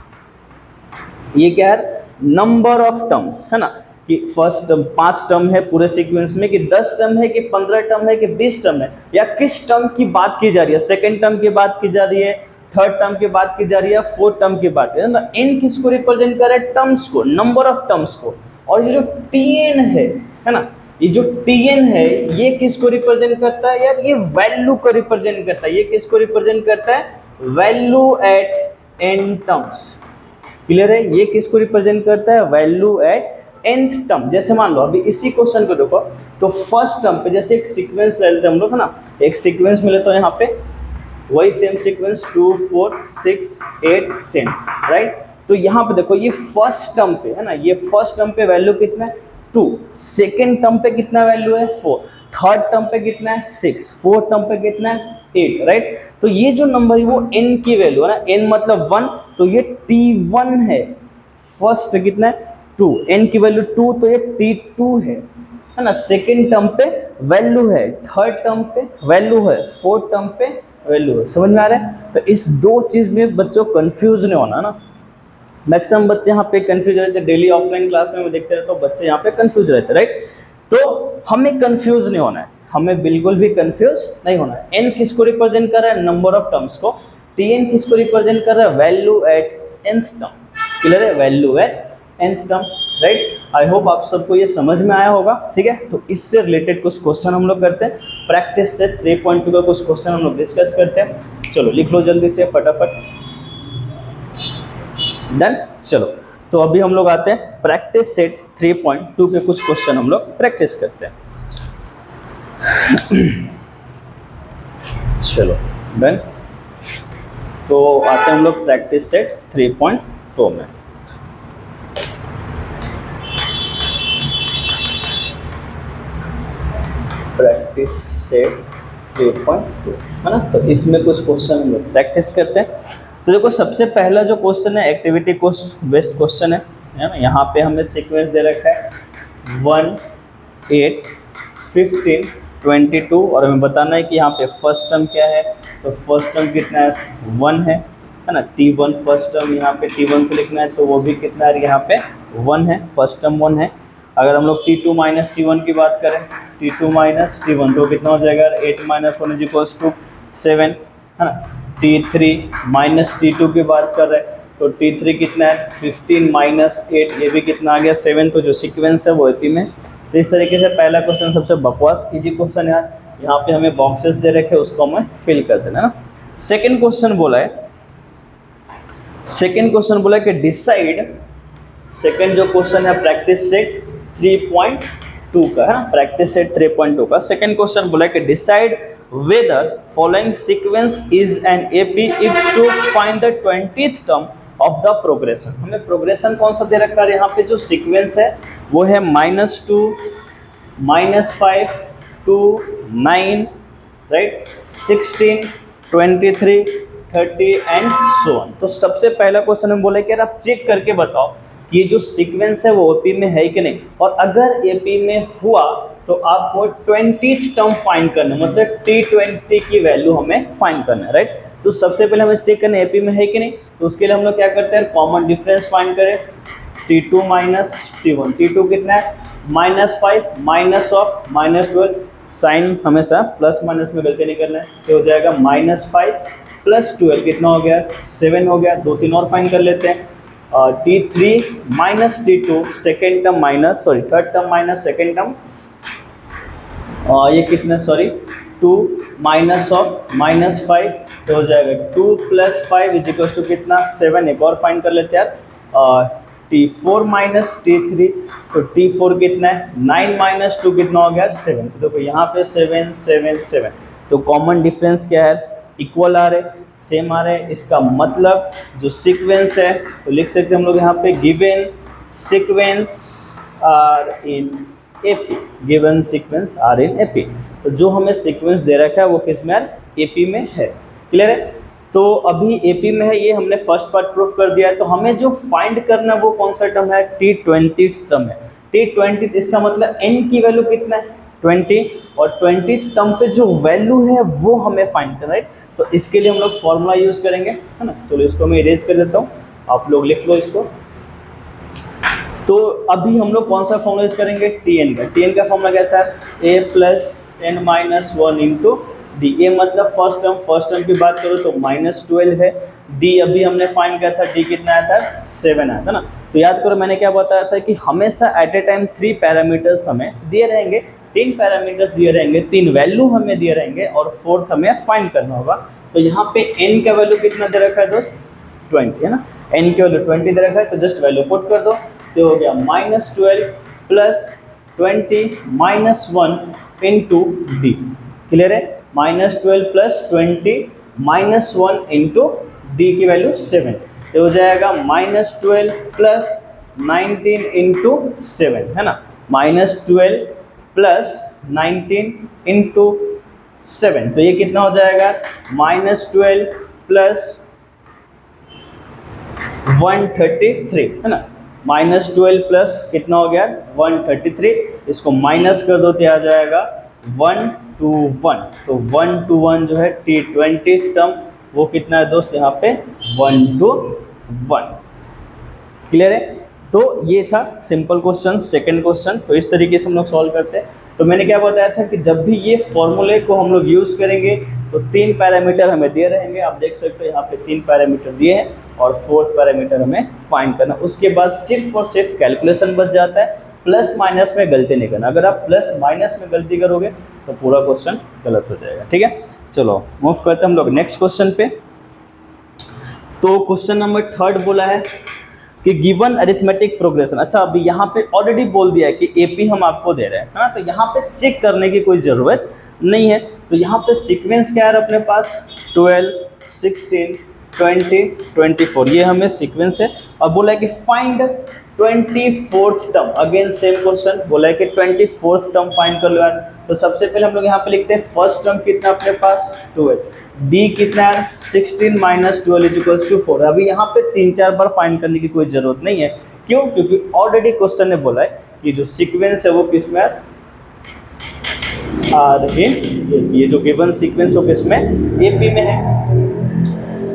ये क्या है, नंबर ऑफ टर्म्स है ना, कि फर्स्ट टर्म 5 टर्म है पूरे सीक्वेंस में, कि 10 टर्म है, कि 15 टर्म है, कि 20 टर्म है, या किस टर्म की बात की जा रही है, सेकेंड टर्म की बात की जा रही है, थर्ड टर्म की बात की जा रही है, फोर्थ टर्म की बात है ना। n किसको रिप्रेजेंट कर रहा है, टर्म्स को, नंबर ऑफ टर्म्स को। और ये जो tn है ना, ये जो tn है ये किसको रिप्रेजेंट करता है यार, ये वैल्यू को रिप्रेजेंट करता है। ये किसको रिप्रेजेंट करता है, value at n terms. Clear है, ये किसको रिप्रेजेंट करता है, वैल्यू एट nth टर्म, जैसे मान लो अभी इसी क्वेश्चन को देखो तो फर्स्ट टर्म पे जैसे एक सीक्वेंस ले लेते हैं हम लोग, है ना, एक सीक्वेंस मिले तो यहाँ पे वही सेम सीक्वेंस 2 4 6 8 10, राइट। तो यहाँ पे देखो ये फर्स्ट टर्म पे है ना, ये फर्स्ट टर्म पे वैल्यू कितना है 2, सेकेंड टर्म पे कितना वैल्यू है 4, थर्ड टर्म पे कितना है 6, फोर्थ टर्म पे कितना है 8, राइट। तो ये जो नंबर है वो n की वैल्यू है ना, n मतलब 1, तो ये t1 है। फर्स्ट कितना है 2, n की वैल्यू 2 तो ये t2 है ना। सेकेंड टर्म पे वैल्यू है, थर्ड टर्म पे वैल्यू है, फोर्थ टर्म पे वैल्यू है। समझ में आ रहा है? तो इस दो चीज में बच्चों कंफ्यूज नहीं होना ना। मैक्सिमम बच्चे यहाँ पे कंफ्यूज रहते हैं, डेली ऑफलाइन क्लास में मैं देखते रहता हूँ बच्चे यहाँ पे कंफ्यूज रहते हैं, राइट। तो हमें कंफ्यूज नहीं होना है, हमें बिल्कुल भी कंफ्यूज नहीं होना है। n किसको रिप्रेजेंट कर रहा है? नंबर ऑफ टर्म्स को। tn किसको रिप्रेजेंट कर रहा है? Value at nth term. Clear है? Value at nth term, right. I hope आप सबको ये समझ में आया होगा, ठीक है। तो इससे रिलेटेड कुछ क्वेश्चन हम लोग करते हैं, प्रैक्टिस से 3.2 का कुछ क्वेश्चन हम लोग डिस्कस करते हैं। चलो लिख लो जल्दी से फटाफट। डन। चलो तो अभी हम लोग आते हैं प्रैक्टिस सेट 3.2 के कुछ क्वेश्चन हम लोग प्रैक्टिस करते हैं। चलो डन। तो आते हैं हम लोग प्रैक्टिस सेट 3.2 में। प्रैक्टिस सेट 3.2 है ना। तो इसमें कुछ क्वेश्चन हम लोग प्रैक्टिस करते हैं। तो देखो सबसे पहला जो क्वेश्चन है एक्टिविटी बेस्ड क्वेश्चन है ना। यहाँ पे हमें सीक्वेंस दे रखा है 1 8 15 22 और हमें बताना है कि यहाँ पे फर्स्ट टर्म क्या है। तो फर्स्ट टर्म कितना है 1 है ना। t1 फर्स्ट टर्म यहाँ पे t1 से लिखना है तो वो भी कितना है यहाँ पे 1 है, फर्स्ट टर्म 1 है। अगर हम लोग t2 माइनस t1 की बात करें, t2 माइनस t1 तो कितना हो जाएगा 8 माइनस 1 इज 7 है ना। t3 माइनस t2 की बात कर रहे हैं तो t3 कितना है 15 माइनस 8, ये भी कितना आ गया 7। तो जो सीक्वेंस है वो एपी में। तो इस तरीके से पहला क्वेश्चन सबसे बकवास इजी क्वेश्चन है यार। यहाँ पे हमें बॉक्सेस दे रखे हैं उसको हमें फिल कर देना है ना। सेकेंड क्वेश्चन बोला है कि डिसाइड, सेकेंड जो क्वेश्चन है प्रैक्टिस सेट 3.2 का है ना, प्रैक्टिस सेट 3.2 का सेकेंड क्वेश्चन बोला है कि decide whether following sequence is an AP if so find the 20th term of the progression। हमें प्रोग्रेशन कौन सा दे रखा है यहाँ पे? जो सीक्वेंस है वो है -2 -5 2 9, राइट, 16 23 30 एंड सो ऑन। तो सबसे पहला क्वेश्चन में बोले कि यार आप चेक करके बताओ ये जो सीक्वेंस है वो एपी में है कि नहीं, और अगर एपी में हुआ तो आपको 20th टर्म फाइंड करना, मतलब t20 की वैल्यू हमें फाइंड करना है, राइट। तो सबसे पहले हमें चेक करना है एपी में है कि नहीं। तो उसके लिए हम लोग क्या करते हैं, कॉमन डिफरेंस फाइंड करें। t2 माइनस t1, t2 कितना है -5 माइनस ऑफ -12, साइन हमेशा प्लस माइनस में गलती नहीं करना है। तो हो जाएगा -5 प्लस 12 कितना हो गया 7 हो गया। 2 3 और फाइंड कर लेते हैं। t3 minus t2 second term minus third term minus second term, ये कितना 2 माइनस ऑफ -5 तो हो जाएगा 2 प्लस 5 इज इक्वल टू कितना 7। एक और फाइंड कर लेते हैं यार। t4 माइनस t3 तो t4 कितना है 9 माइनस 2 कितना हो गया 7। तो देखो यहाँ पे 7 7 7, तो कॉमन डिफरेंस क्या है, इक्वल आ रहे, सेम आ रहे। इसका मतलब जो सीक्वेंस है तो लिख सकते हैं हम लोग यहाँ पे given sequence are in AP, given sequence are in AP. तो जो हमें सीक्वेंस दे रखा है वो किस में एपी में है। क्लियर है? तो अभी एपी में है, ये हमने फर्स्ट पार्ट प्रूफ कर दिया है। तो हमें जो फाइंड करना है वो कौन सा टर्म है, t20th टर्म है। t20th इसका मतलब n की वैल्यू कितना है 20, और 20th टर्म पे जो वैल्यू है वो हमें फाइंड करना है। तो इसके लिए हम लोग फॉर्मूला यूज करेंगे, है ना। चलो इसको मैं इरेज कर देता हूँ, आप लोग लिख लो इसको। तो अभी हम लोग कौन सा फॉर्मूला यूज करेंगे, tn का। tn का फॉर्मूला क्या था, a plus n minus 1 into D. A मतलब फर्स्ट टर्म की बात करो तो -12 है। डी अभी हमने फाइंड किया था, डी कितना आया था 7 आया था ना। तो याद करो मैंने क्या बताया था कि हमेशा एट ए टाइम 3 पैरामीटर्स हमें दिए रहेंगे, 3 पैरामीटर्स दिए रहेंगे, 3 वैल्यू हमें दिए रहेंगे और फोर्थ हमें फाइंड करना होगा। तो यहाँ पे n का वैल्यू कितना दे रखा है दोस्त 20 है ना, n की वैल्यू 20 दे रखा है। तो जस्ट वैल्यू पुट कर दो, तो हो गया -12 प्लस 20 -1 इंटू डी। क्लियर है? -12 प्लस 20 -1 इंटू डी की वैल्यू 7, तो हो जाएगा -12 प्लस 19 इंटू 7, है ना, -12 प्लस 19 इंटू 7, तो ये कितना हो जाएगा, -12 प्लस 133, है ना, -12 प्लस कितना हो गया 133, इसको माइनस कर दो तो आ जाएगा 1 to 1, तो 1 to 1 जो है T20 टर्म वो कितना है दोस्त यहाँ पे 1 to 1। क्लियर है? तो ये था सिंपल क्वेश्चन, सेकंड क्वेश्चन। तो इस तरीके से हम लोग सॉल्व करते हैं। तो मैंने क्या बताया था कि जब भी ये फॉर्मूले को हम लोग यूज़ करेंगे तो 3 पैरामीटर हमें दिए रहेंगे, आप देख सकते हो यहाँ पे 3 पैरामीटर दिए हैं और 4th पैरामीटर हमें फाइंड करना। उसके बाद सिर्फ और सिर्फ कैलकुलेशन बच जाता है, प्लस माइनस में गलती नहीं करना। अगर आप प्लस माइनस में गलती करोगे तो पूरा क्वेश्चन गलत हो जाएगा। ठीक है, चलो मूव करते हैं हम लोग नेक्स्ट क्वेश्चन पे। तो क्वेश्चन नंबर 3 बोला है कि गिवन अरिथमेटिक प्रोग्रेशन। अच्छा, अभी यहाँ पे ऑलरेडी बोल दिया है कि एपी हम आपको दे रहे हैं, है ना, तो यहाँ पे चेक करने की कोई ज़रूरत नहीं है। तो यहाँ पे सीक्वेंस क्या है अपने पास, 12, 16, 20, 24, ये हमें सीक्वेंस है। और बोला है कि find 24th term, again same question, बोला है कि 24th टर्म फाइंड कर लो यार। तो सबसे पहले हम लोग यहाँ पे लिखते हैं फर्स्ट टर्म कितना अपने पास 12, डी कितना है 16 माइनस 12 इज 4। अभी यहाँ पे 3-4 बार फाइंड करने की कोई जरूरत नहीं है, क्यों, क्योंकि ऑलरेडी क्वेश्चन ने बोला है कि जो सीक्वेंस है वो किस में ये जो गिवन सीक्वेंस हो किस में एपी में है।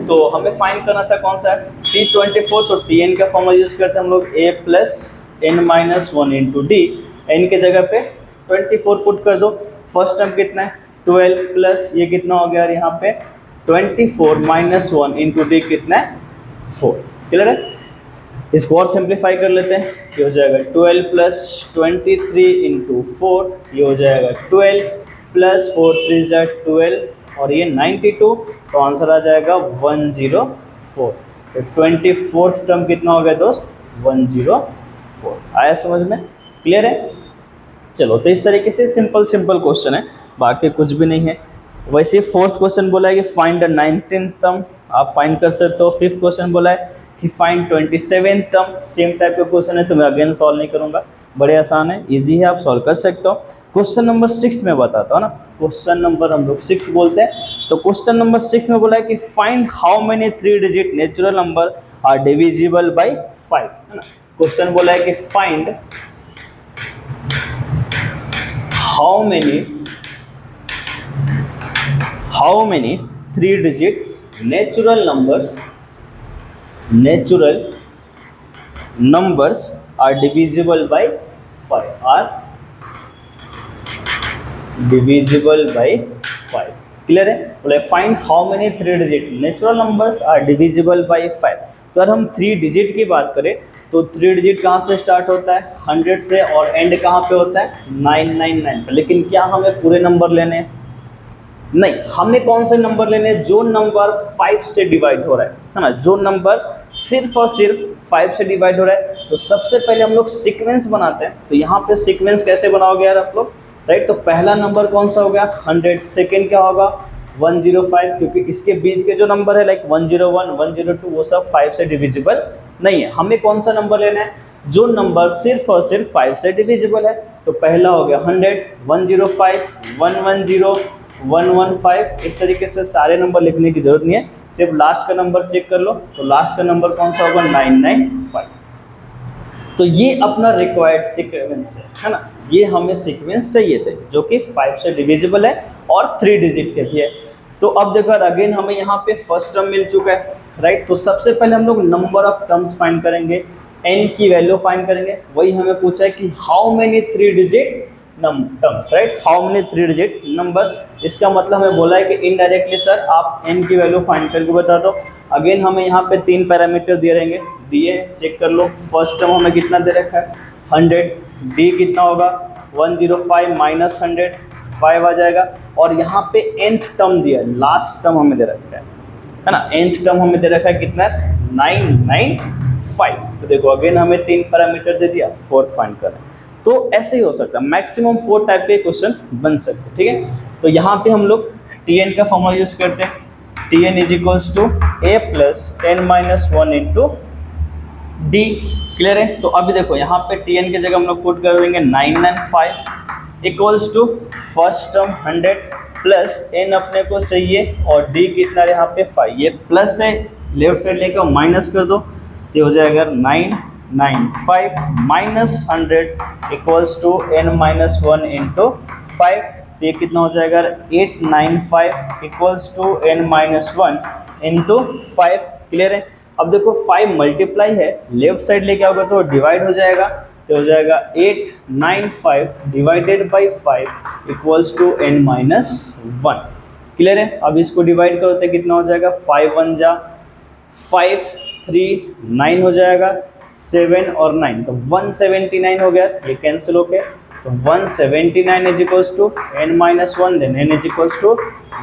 तो हमें फाइंड करना था कौन सा T24, तो Tn का फॉर्मूला यूज करते हैं हम लोग a plus n-1 into d. N के जगह पे 24 पुट कर दो। फर्स्ट टर्म कितना है 12 प्लस ये कितना हो गया यहाँ पे 24 माइनस 1 इंटू डी कितना है 4। क्लियर है? इसको और सिंप्लीफाई कर लेते हैं, ये हो जाएगा 12 प्लस 23 इंटू 4, ये हो जाएगा 12 प्लस 4 3 ज़ा 12 और ये 92, तो आंसर आ जाएगा 104। तो 24th टर्म कितना हो गया दोस्त 104। आया समझ में? क्लियर है? चलो, तो इस तरीके से सिंपल क्वेश्चन है, बाकी कुछ भी नहीं है। वैसे 4th क्वेश्चन बोला है कि फाइंड 19th टर्म, आप फाइंड कर सकते हो। 5th क्वेश्चन बोला है कि find 27th term, same type का क्वेश्चन है, तो मैं अगेन सॉल्व नहीं करूंगा, बड़े आसान है, इजी है, आप सॉल्व कर सकते हो। क्वेश्चन नंबर 6 में बताता हूँ ना, क्वेश्चन नंबर हम लोग 6 बोलते हैं। तो क्वेश्चन नंबर 6 में बोला है कि find how many 3 digit natural number are divisible by 5, है ना। क्वेश्चन बोला है कि find how many 3 digit natural numbers are divisible by 5, clear है? बोले find how many 3 digit natural numbers are divisible by 5। तो अगर हम 3 डिजिट की बात करें तो 3 डिजिट कहाँ से स्टार्ट होता है 100 से, और एंड कहाँ पे होता है 999 पे। लेकिन क्या हमें पूरे नंबर लेने हैं? नहीं, हमें कौन से नंबर लेने हैं जो नंबर 5 से डिवाइड हो रहा है ना, जो नंबर सिर्फ और सिर्फ 5 से डिवाइड हो रहा है। तो सबसे पहले हम लोग सीक्वेंस बनाते हैं। तो यहाँ पे सीक्वेंस कैसे बनाओगे यार आप लोग, राइट? तो पहला नंबर कौन सा हो गया 100, सेकेंड क्या होगा 105, क्योंकि इसके बीच के जो नंबर है लाइक 101, 102 वो सब 5 से डिविजिबल नहीं है। हमें कौन सा नंबर लेना है जो नंबर सिर्फ और सिर्फ 5 से डिविजिबल है। तो पहला हो गया 100, 105, 110, 115। इस तरीके से सारे नंबर लिखने की जरूरत नहीं है, सिर्फ लास्ट का नंबर चेक कर लो। तो लास्ट का नंबर कौन सा होगा 995। तो ये अपना रिक्वायर्ड सीक्वेंस है ना, ये हमें सीक्वेंस चाहिए थे जो कि 5 से डिविजिबल है और 3 डिजिट के भी है। तो अब देखो अगेन हमें यहाँ पे फर्स्ट टर्म मिल चुका है, राइट? तो सबसे पहले हम लोग नंबर ऑफ टर्म्स फाइंड करेंगे, n की वैल्यू फाइंड करेंगे। वही हमें पूछा है कि how many 3 digit terms, right? How many 3 digit numbers. इसका मतलब हमें बोला है कि इनडायरेक्टली सर आप n की वैल्यू फाइंड करके बता दो। अगेन हमें यहाँ पे 3 पैरामीटर दिए रहेंगे, दिए चेक कर लो। फर्स्ट टर्म हमें कितना दे रखा है 100, डी कितना होगा 105 माइनस 100 5 आ जाएगा। और यहाँ पे nth टर्म दिया है, लास्ट टर्म हमें दे रखा है ना, nth टर्म हमें दे रखा है कितना 995। 5। तो देखो अगेन हमें 3 पैरामीटर दे दिया, फोर्थ फाइंड करें। तो ऐसे ही हो सकता है, मैक्सिमम 4 टाइप के क्वेश्चन बन सकते हैं, ठीक है। तो यहाँ पे हम लोग Tn का फॉर्मूला यूज करते हैं, Tn is equals to a plus n minus 1 into d. Clear है। तो अभी देखो यहाँ पे Tn की जगह हम लोग पुट कर देंगे 995 equals to first term 100 plus n अपने को चाहिए और d कितना है यहाँ पे 5। ये प्लस है, लेफ्ट साइड लेकर माइनस कर दो, ये हो जाएगा 995 minus 100 equals to n minus 1 into 5। तो ये कितना हो जाएगा 895 equals to n minus 1 into 5। Clear है। अब देखो 5 मल्टीप्लाई है, लेफ्ट साइड लेके आओगे तो डिवाइड हो जाएगा, तो हो जाएगा 895 divided by 5 equals to n minus 1। Clear है। अब इसको डिवाइड करो तो कितना हो जाएगा 5 1 जा 5 3 9 हो जाएगा, 7 और 9 तो 179 हो गया, ये कैंसिल हो गया। तो 179 is equals to n minus 1, then n is equals to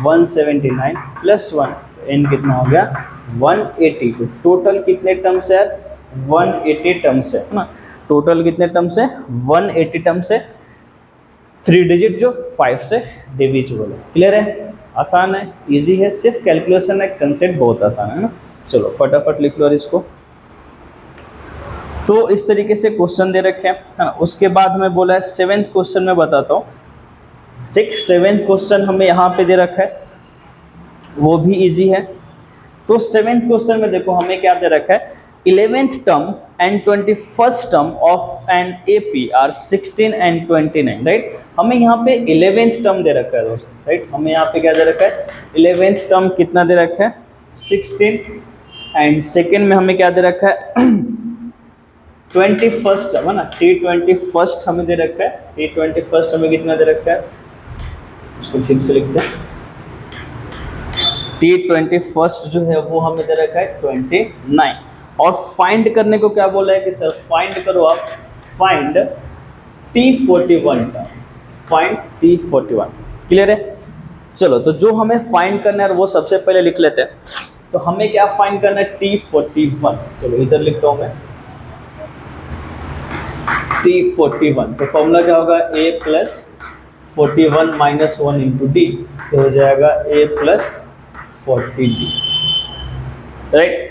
179 plus 1, n कितना हो गया 180। तो टोटल कितने टर्म्स है 180 टर्म्स है ना। टोटल कितने टर्म्स है 180 टर्म्स है, 3 डिजिट जो 5 से डिविजिबल है। क्लियर है। आसान है, इजी है, सिर्फ कैलकुलेशन है, कंसेप्ट बहुत आसान है ना। चलो फटाफट लिख लो और इसको। तो इस तरीके से क्वेश्चन दे रखे हैं, है ना। उसके बाद हमें बोला है 7th क्वेश्चन में बताता हूँ, ठीक। 7th क्वेश्चन हमें यहाँ पे दे रखा है, वो भी इजी है। तो 7th क्वेश्चन में देखो हमें क्या दे रखा है, 11th term and 21st term of an AP are 16 and 29, right. हमें यहाँ पे 11th टर्म दे रखा है दोस्तों, राइट। हमें यहाँ पे क्या दे रखा है 11th टर्म कितना दे रखा है 16, एंड सेकेंड में हमें क्या दे रखा है 21st टर्म है ना, T21st हमें दे रखा है। T21st हमें कितना दे रखा है, इसको ठीक से लिखते हैं। T21st जो है वो हमें दे रखा है 29, और फाइंड करने को क्या बोला है कि सर फाइंड करो आप, find T41 term, find T41। Clear है। चलो तो जो हमें फाइंड करना है वो सबसे पहले लिख लेते हैं। तो हमें क्या फाइंड करना है T41। चलो इधर लिखता हूं मैं T41। तो फॉर्मूला क्या होगा a plus 41 minus 1 into d, तो हो जाएगा a प्लस 40d, राइट।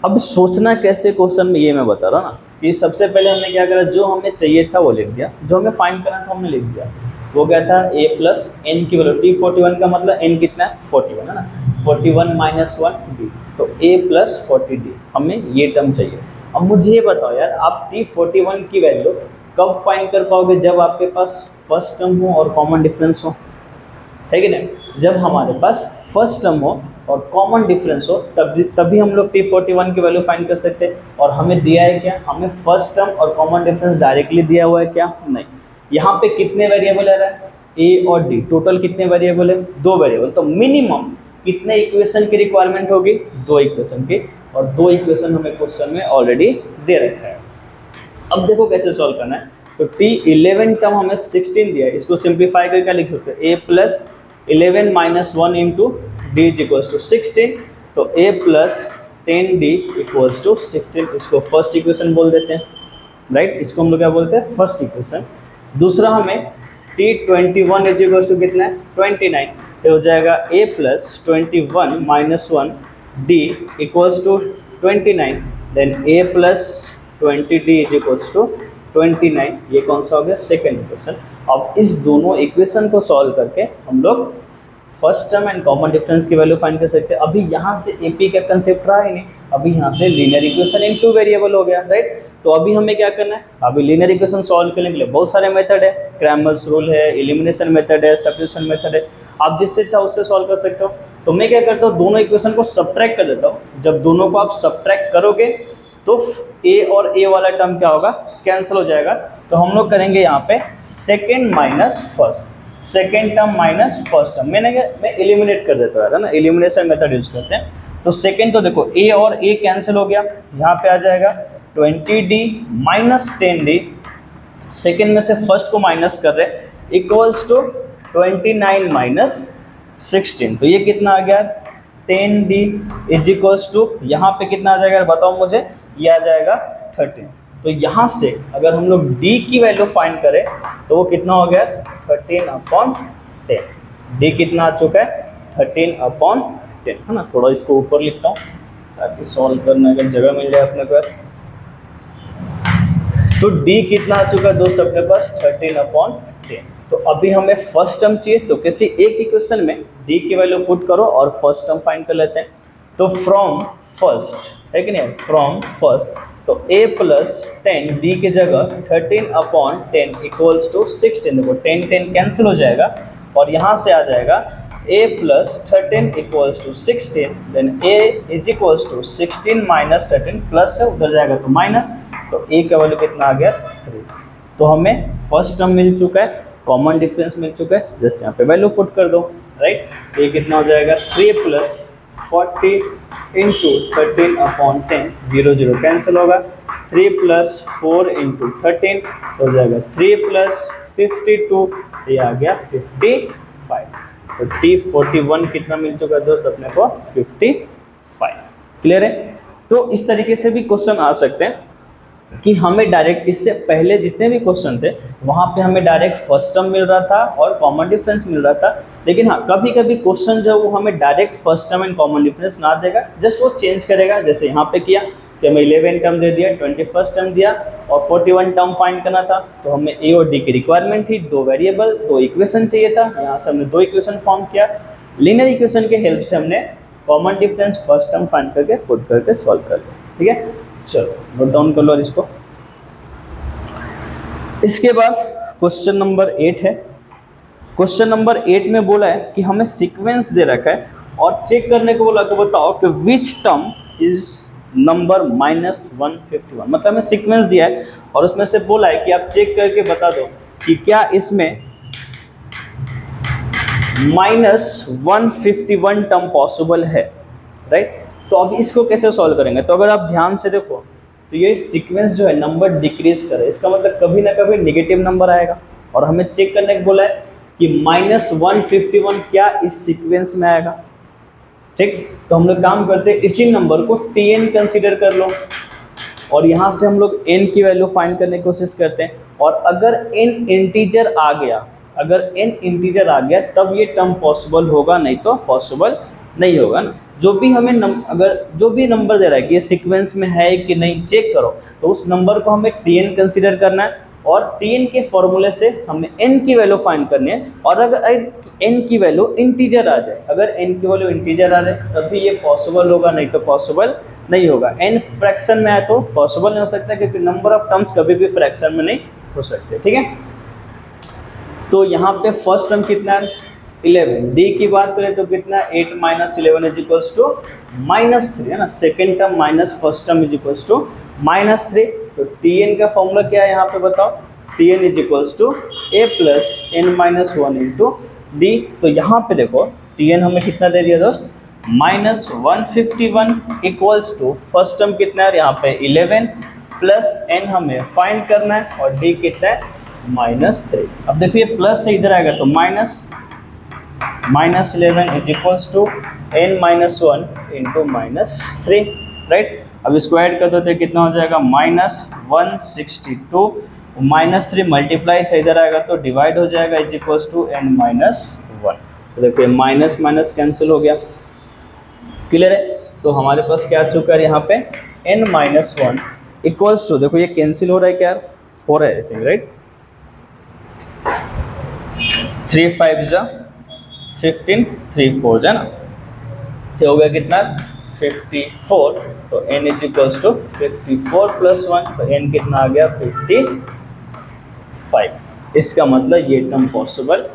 अब सोचना कैसे क्वेश्चन में ये मैं बता रहा हूँ ना, कि सबसे पहले हमने क्या करा, जो हमें चाहिए था वो लिख दिया, जो हमें फाइंड करना था हमने लिख दिया। वो क्या था a प्लस n की वैल्यू, T41 का मतलब n कितना है 41 है ना, 41 माइनस 1 d, तो a प्लस 40d हमें ये टर्म चाहिए। अब मुझे ये बताओ यार, आप T41 की वैल्यू कब फाइंड कर पाओगे, जब आपके पास फर्स्ट टर्म हो और कॉमन डिफरेंस हो, है कि नहीं। जब हमारे पास फर्स्ट टर्म हो और कॉमन डिफरेंस हो तभी हम लोग T41 की वैल्यू फाइंड कर सकते हैं। और हमें दिया है क्या, हमें फर्स्ट टर्म और कॉमन डिफरेंस डायरेक्टली दिया हुआ है क्या, नहीं। यहाँ पे कितने वेरिएबल आ रहा है a और d, टोटल कितने वेरिएबल है 2 वेरिएबल। तो मिनिमम कितने इक्वेशन की रिक्वायरमेंट होगी 2 इक्वेशन की, और 2 इक्वेशन हमें क्वेश्चन में ऑलरेडी दे रखा है। अब देखो कैसे सॉल्व करना है। तो T11 टर्म हमें 16 दिया है, इसको सिंप्लीफाई करके लिख सकते हैं a plus 11 minus 1 into d is equals to 16। तो a plus 10d equals to 16, इसको फर्स्ट इक्वेशन बोल देते हैं, राइट। इसको हम लोग क्या बोलते हैं फर्स्ट इक्वेशन। दूसरा हमें T21 इज इक्वल्स टू कितना है 29, तो हो जाएगा a plus 21 minus 1 d equals to 29, then a plus 20d is equals to 29। ये कौन सा हो गया सेकेंड इक्वेशन। अब इस दोनों इक्वेशन को सॉल्व करके हम लोग first term and common difference की वैल्यू फाइंड कर सकते हैं। अभी यहाँ से एपी का कंसेप्ट रहा ही नहीं, अभी यहाँ से लीनियर इक्वेशन इन 2 वेरिएबल हो गया, राइट। तो अभी हमें क्या करना है, अभी लीनियर इक्वेशन सॉल्व करने के लिए बहुत सारे मेथड है, क्रैमर्स रूल है, एलिमिनेशन मेथड है, सब्स्टिट्यूशन मेथड है, आप जिससे चाहो उससे सॉल्व कर सकते हो। तो मैं क्या करता हूँ, दोनों इक्वेशन को सब्ट्रैक्ट कर देता हूँ। जब दोनों को आप सब्ट्रैक्ट करोगे तो a और a वाला टर्म क्या होगा कैंसिल हो जाएगा। तो हम लोग करेंगे यहाँ पे second minus first, second term minus first term. मैं एलिमिनेट कर देता हूँ, है ना, एलिमिनेशन मेथड यूज करते हैं। तो सेकेंड तो देखो a और a कैंसिल हो गया, यहाँ पे आ जाएगा 20d माइनस 10d, सेकेंड में से फर्स्ट को माइनस कर रहे इक्वल्स टू 29 माइनस 16। तो ये कितना आ गया 10d इज इक्वल्स टू, यहाँ पे कितना आ जाएगा बताओ मुझे, ये आ जाएगा 13। तो यहाँ से अगर हम लोग d की वैल्यू फाइंड करें तो वो कितना हो गया 13/10। d कितना आ चुका है 13/10 है ना। थोड़ा इसको ऊपर लिखता हूँ ताकि सॉल्व करने का जगह मिल जाए अपने को। तो d कितना आ चुका है दोस्त अपने पास 13/10। तो अभी हमें फर्स्ट टर्म चाहिए, तो किसी एक इक्वेशन में d की वैल्यू पुट करो और फर्स्ट टर्म फाइंड कर लेते हैं। तो फ्रॉम फर्स्ट है कि नहीं, फ्रॉम फर्स्ट तो a + 10 d की जगह 13/10 इक्वल्स टू 16। देखो 10 कैंसिल हो जाएगा और यहाँ से आ जाएगा a + 13 equals to 16, then a = 16 - 13 plus है उधर जाएगा तो माइनस, तो a का वैल्यू कितना आ गया 3। तो हमें फर्स्ट टर्म मिल चुका है, कॉमन डिफरेंस मिल चुका है, जस्ट यहाँ पे वैल्यू पुट कर दो, राइट। ये कितना हो जाएगा 3 + 40 × 13/10, 0 0 कैंसिल होगा, 3 + 4 × 13 हो जाएगा 3 + 52, ये आ गया 55। तो T41 कितना मिल चुका है दोस्त अपने को 55। क्लियर है। तो इस तरीके से भी क्वेश्चन आ सकते हैं कि हमें डायरेक्ट इससे पहले जितने भी क्वेश्चन थे वहाँ पे हमें डायरेक्ट फर्स्ट टर्म मिल रहा था और कॉमन डिफरेंस मिल रहा था, लेकिन हाँ कभी कभी क्वेश्चन जो वो हमें direct first term and common difference ना देगा, जस्ट वो चेंज करेगा। जैसे यहाँ पे किया कि हमें 11 टर्म दे दिया, 21 टर्म दिया और 41 टर्म फाइंड करना था, तो हमें ए और डी की रिक्वायरमेंट थी, 2 वेरिएबल 2 इक्वेशन चाहिए था। यहाँ से हमने 2 इक्वेशन फॉर्म किया, लीनियर इक्वेशन के हेल्प से हमने common difference first term find करके पुट करके सॉल्व कर लिया। ठीक है, चलो नोट डाउन कर लो इसको। इसके बाद क्वेश्चन नंबर 8 है। क्वेश्चन नंबर 8 में बोला है कि हमें सीक्वेंस दे रखा है और चेक करने को बोला कि बताओ कि विच टर्म इज नंबर -151। मतलब हमें सीक्वेंस दिया है और उसमें से बोला है कि आप चेक करके बता दो कि क्या इसमें -151 टर्म पॉसिबल है, राइट। तो अभी इसको कैसे सॉल्व करेंगे, तो अगर आप ध्यान से देखो तो ये सीक्वेंस जो है नंबर डिक्रीज करे, इसका मतलब कभी ना कभी नेगेटिव नंबर आएगा और हमें चेक करने को बोला है कि -151 क्या इस सीक्वेंस में आएगा। ठीक, तो हम लोग काम करते हैं इसी नंबर को tn कंसीडर कर लो और यहाँ से हम लोग n की वैल्यू फाइंड करने की कोशिश करते हैं, और अगर n इंटीजर आ गया, अगर n इंटीजर आ गया तब ये टर्म पॉसिबल होगा, नहीं तो पॉसिबल नहीं होगा ना। जो भी हमें अगर जो भी नंबर दे रहा है कि ये सीक्वेंस में है कि नहीं चेक करो, तो उस नंबर को हमें tn कंसीडर करना है और tn के फॉर्मूले से हमें n की वैल्यू फाइंड करनी है। और अगर n की वैल्यू इंटीजर आ जाए, अगर n की वैल्यू इंटीजर आ जाए तभी ये पॉसिबल होगा, नहीं तो पॉसिबल नहीं होगा। n फ्रैक्शन में आए तो पॉसिबल नहीं हो सकता, क्योंकि नंबर ऑफ टर्म्स कभी भी फ्रैक्शन में नहीं हो सकते। ठीक है, तो यहाँ पे फर्स्ट टर्म कितना है 11, डी की बात करें तो कितना 8 - 11 इज टू -3 है ना। Second term minus first term is to -3। तो tn का फॉर्मूला क्या है यहाँ पे बताओ, tn is to a + n-1 into d. तो यहाँ पे देखो tn हमें कितना दे दिया दोस्त -151 इक्वल्स टू फर्स्ट टर्म कितना है यहाँ पे 11 प्लस n हमें फाइंड करना है और d कितना है -3। अब देखिए प्लस से इधर आएगा तो -11 is equals to n-1 into -3, right. अब इसको ऐड कर दो तो कितना हो जाएगा -162, -3 मल्टीप्लाई था इधर आएगा तो डिवाइड हो जाएगा इज इक्वल्स टू n-1। तो देखिए माइनस माइनस कैंसिल हो गया, क्लियर है। तो हमारे पास क्या आ चुका है यहाँ पे n-1 इक्वल्स टू, देखो ये कैंसिल हो रहा है, क्या हो रहा है थिंक, राइट। 3 5 जा 15, 3 4 जा ना, तो हो गया कितना 54। तो n इज इक्वल्स टू 54 + 1, तो n कितना आ गया 55। इसका मतलब ये टर्म पॉसिबल है।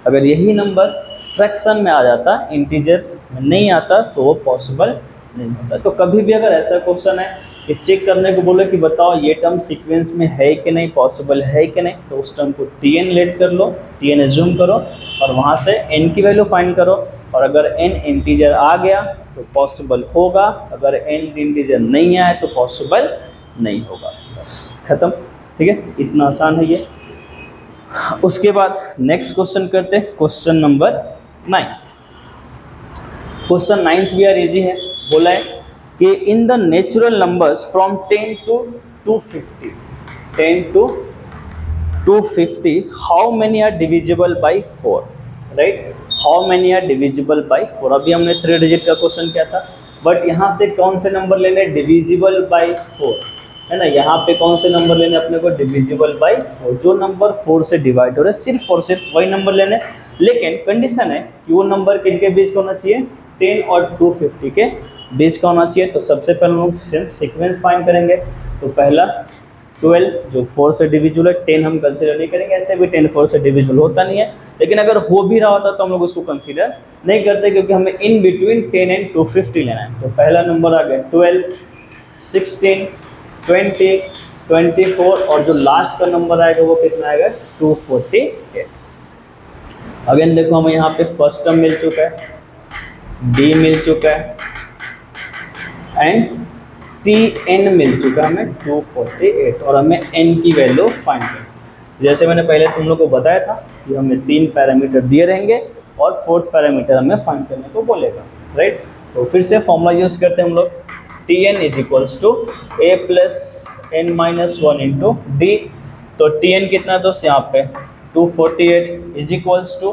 अगर यही नंबर फ्रैक्शन में आ जाता, इंटीजर में नहीं आता, तो वो पॉसिबल नहीं होता। तो कभी भी अगर ऐसा क्वेश्चन है कि चेक करने को बोले कि बताओ ये टर्म सीक्वेंस में है कि नहीं, पॉसिबल है कि नहीं, तो उस टर्म को tn लेट कर लो, tn एज्यूम करो और वहाँ से n की वैल्यू फाइंड करो, और अगर n इंटीजर आ गया तो पॉसिबल होगा, अगर n इंटीजर नहीं आए तो पॉसिबल नहीं होगा। बस खत्म, ठीक है, इतना आसान है ये। उसके बाद नेक्स्ट क्वेश्चन करते हैं, क्वेश्चन नंबर 9। क्वेश्चन 9 भी यार इजी है। बोला है कि in the natural numbers from 10 to 250, 10 to 250 how many are divisible by 4, right, how many are divisible by 4। अभी हमने 3 डिजिट का क्वेश्चन किया था, बट यहाँ से कौन से नंबर लेने डिविजिबल बाई 4, है ना, यहाँ पे कौन से नंबर लेने अपने को डिविजिबल बाई 4, जो नंबर 4 से डिवाइड हो रहे हैं सिर्फ और सिर्फ वही नंबर लेने। लेकिन कंडीशन है कि वो नंबर किनके बीच का होना चाहिए, 10 और 250 के बीच का होना चाहिए। तो सबसे पहले हम लोग सीक्वेंस फाइंड करेंगे। तो पहला 12 जो 4 से डिविजिबल है, 10 हम कंसीडर नहीं करेंगे, ऐसे भी 10 4 से डिविजिबल होता नहीं है, लेकिन अगर हो भी रहा होता तो हम लोग उसको कंसीडर नहीं करते, क्योंकि हमें इन बिटवीन 10 एंड 250 लेना है। तो पहला नंबर आ गया 12, 16, 20, 24 और जो लास्ट का नंबर आएगा वो कितना आएगा 248। अगेन देखो हमें यहाँ पे फर्स्ट टर्म मिल चुका है, डी मिल चुका है एंड टी एन मिल चुका है हमें 248 और हमें एन की वैल्यू फाइंड करनी। जैसे मैंने पहले तुम लोग को बताया था कि हमें 3 पैरामीटर दिए रहेंगे और 4th पैरामीटर हमें फाइंड करने को बोलेगा, राइट। तो फिर से फॉर्मूला यूज करते हैं हम लोग, t n is equals to a plus n minus 1 into d. तो टी एन कितना है दोस्त यहाँ पे 248 is equals to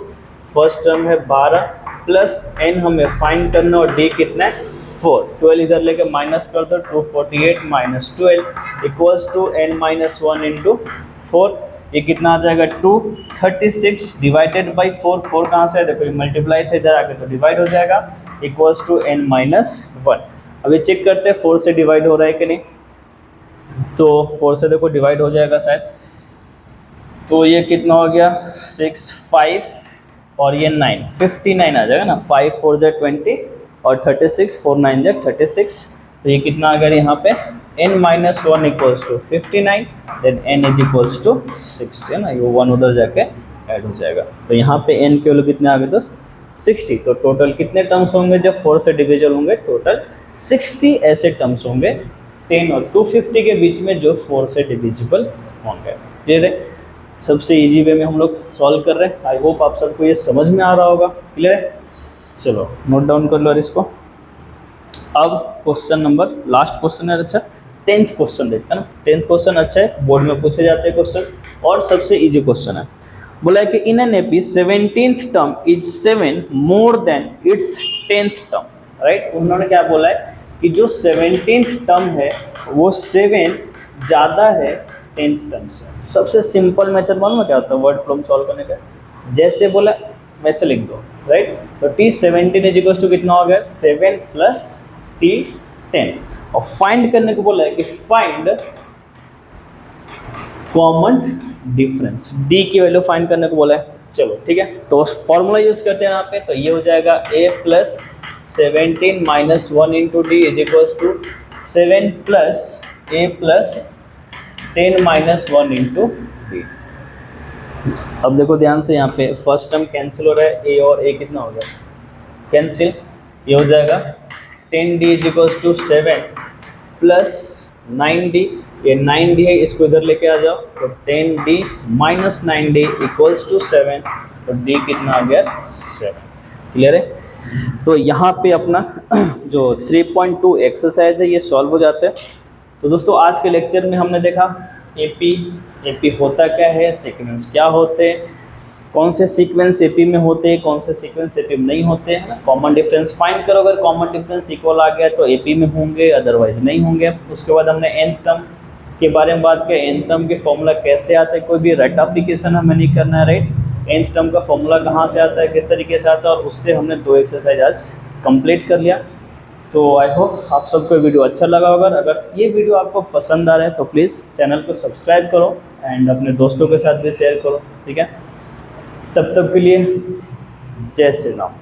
first term है 12 प्लस एन हमें फाइंड करना और डी कितना है 4, 12 इधर लेके माइनस कर दो, 248 minus 12 equals to n minus 1 into 4। ये कितना आ जाएगा 236 डिवाइडेड बाई 4, 4 कहाँ से है देखो, मल्टीप्लाई थे इधर आके तो डिवाइड हो जाएगा, इक्वल्स टू एन माइनस 1। अभी चेक करते हैं 4 से डिवाइड हो रहा है कि नहीं। तो 4 से देखो डिवाइड हो जाएगा शायद, तो ये कितना हो गया 6, 5 और ये 9, 59 आ जाएगा ना, 5 4 जा 20 और 36 4 9 जा 36। तो ये कितना आ गया यहाँ पे n minus 1 equals to 59, then n is equals to 60, है ना, ये 1 उधर जाके ऐड हो जाएगा। तो यहाँ पे n के वैल्यू कितने आ गए दोस्त 60। तो टोटल कितने टर्म्स होंगे जब 4 से डिविजल होंगे, टोटल 60 ऐसे टर्म्स होंगे 10 और 250 के बीच में जो 4 से डिविजिबल होंगे। क्लियर है, सबसे इजी वे में हम लोग सॉल्व कर रहे हैं। आई होप आप सबको ये समझ में आ रहा होगा। क्लियर है, चलो नोट डाउन कर लो और इसको। अब क्वेश्चन नंबर लास्ट क्वेश्चन है, अच्छा 10th क्वेश्चन देखते हैं ना। 10th क्वेश्चन अच्छा है, बोर्ड में पूछे जाते हैं क्वेश्चन और सबसे इजी क्वेश्चन है। बोला है कि in an AP 17th term is 7 more than it's 10th term, right. उन्होंने क्या बोला है कि जो 17th टर्म है वो 7 ज़्यादा है 10th टर्म से। सबसे सिंपल मेथड मालूम है क्या होता है वर्ड प्रॉब्लम सॉल्व करने का, जैसे बोला वैसे लिख दो, राइट। तो टी 17 इज इक्वल टू कितना हो गया 7 प्लस टी 10 और फाइंड करने को बोला है कि फाइंड कॉमन डिफरेंस, डी की वैल्यू फाइंड करने को बोला है। चलो ठीक है, तो फॉर्मूला यूज करते हैं यहाँ पे। तो ये हो जाएगा a plus 17 minus 1 into d is equal to 7 plus a plus 10 minus 1 into d. अब देखो ध्यान से, यहाँ पे फर्स्ट टर्म कैंसिल हो रहा है, a और a कितना हो गया कैंसिल, ये हो जाएगा 10d is equals to 7 plus 9d, ये 9d है इसको इधर लेके आ जाओ, तो 10d minus 9d equals to 7, तो d कितना आ गया 7। क्लियर है, तो यहाँ पे अपना जो 3.2 एक्सरसाइज है ये सॉल्व हो जाता है। तो दोस्तों आज के लेक्चर में हमने देखा एपी होता क्या है, सीक्वेंस क्या होते हैं, कौन से सीक्वेंस एपी में होते हैं, कौन से सीक्वेंस एपी में नहीं होते हैं, ना। कॉमन डिफरेंस फाइंड करो, अगर कॉमन डिफरेंस इक्वल आ गया तो एपी में होंगे, अदरवाइज नहीं होंगे। उसके बाद हमने nth टर्म के बारे में बात किया, nth टर्म के फॉर्मूला कैसे आता है, कोई भी रेटाफिकेशन हमें नहीं करना है, राइट। nth टर्म का फॉर्मूला कहाँ से आता है, किस तरीके से आता है, और उससे हमने 2 एक्सरसाइज आज कंप्लीट कर लिया। तो आई होप आप सबको वीडियो अच्छा लगा होगा। अगर ये वीडियो आपको पसंद आ रहा है तो प्लीज़ चैनल को सब्सक्राइब करो एंड अपने दोस्तों के साथ भी शेयर करो, ठीक है। तब तक के लिए जय श्री राम।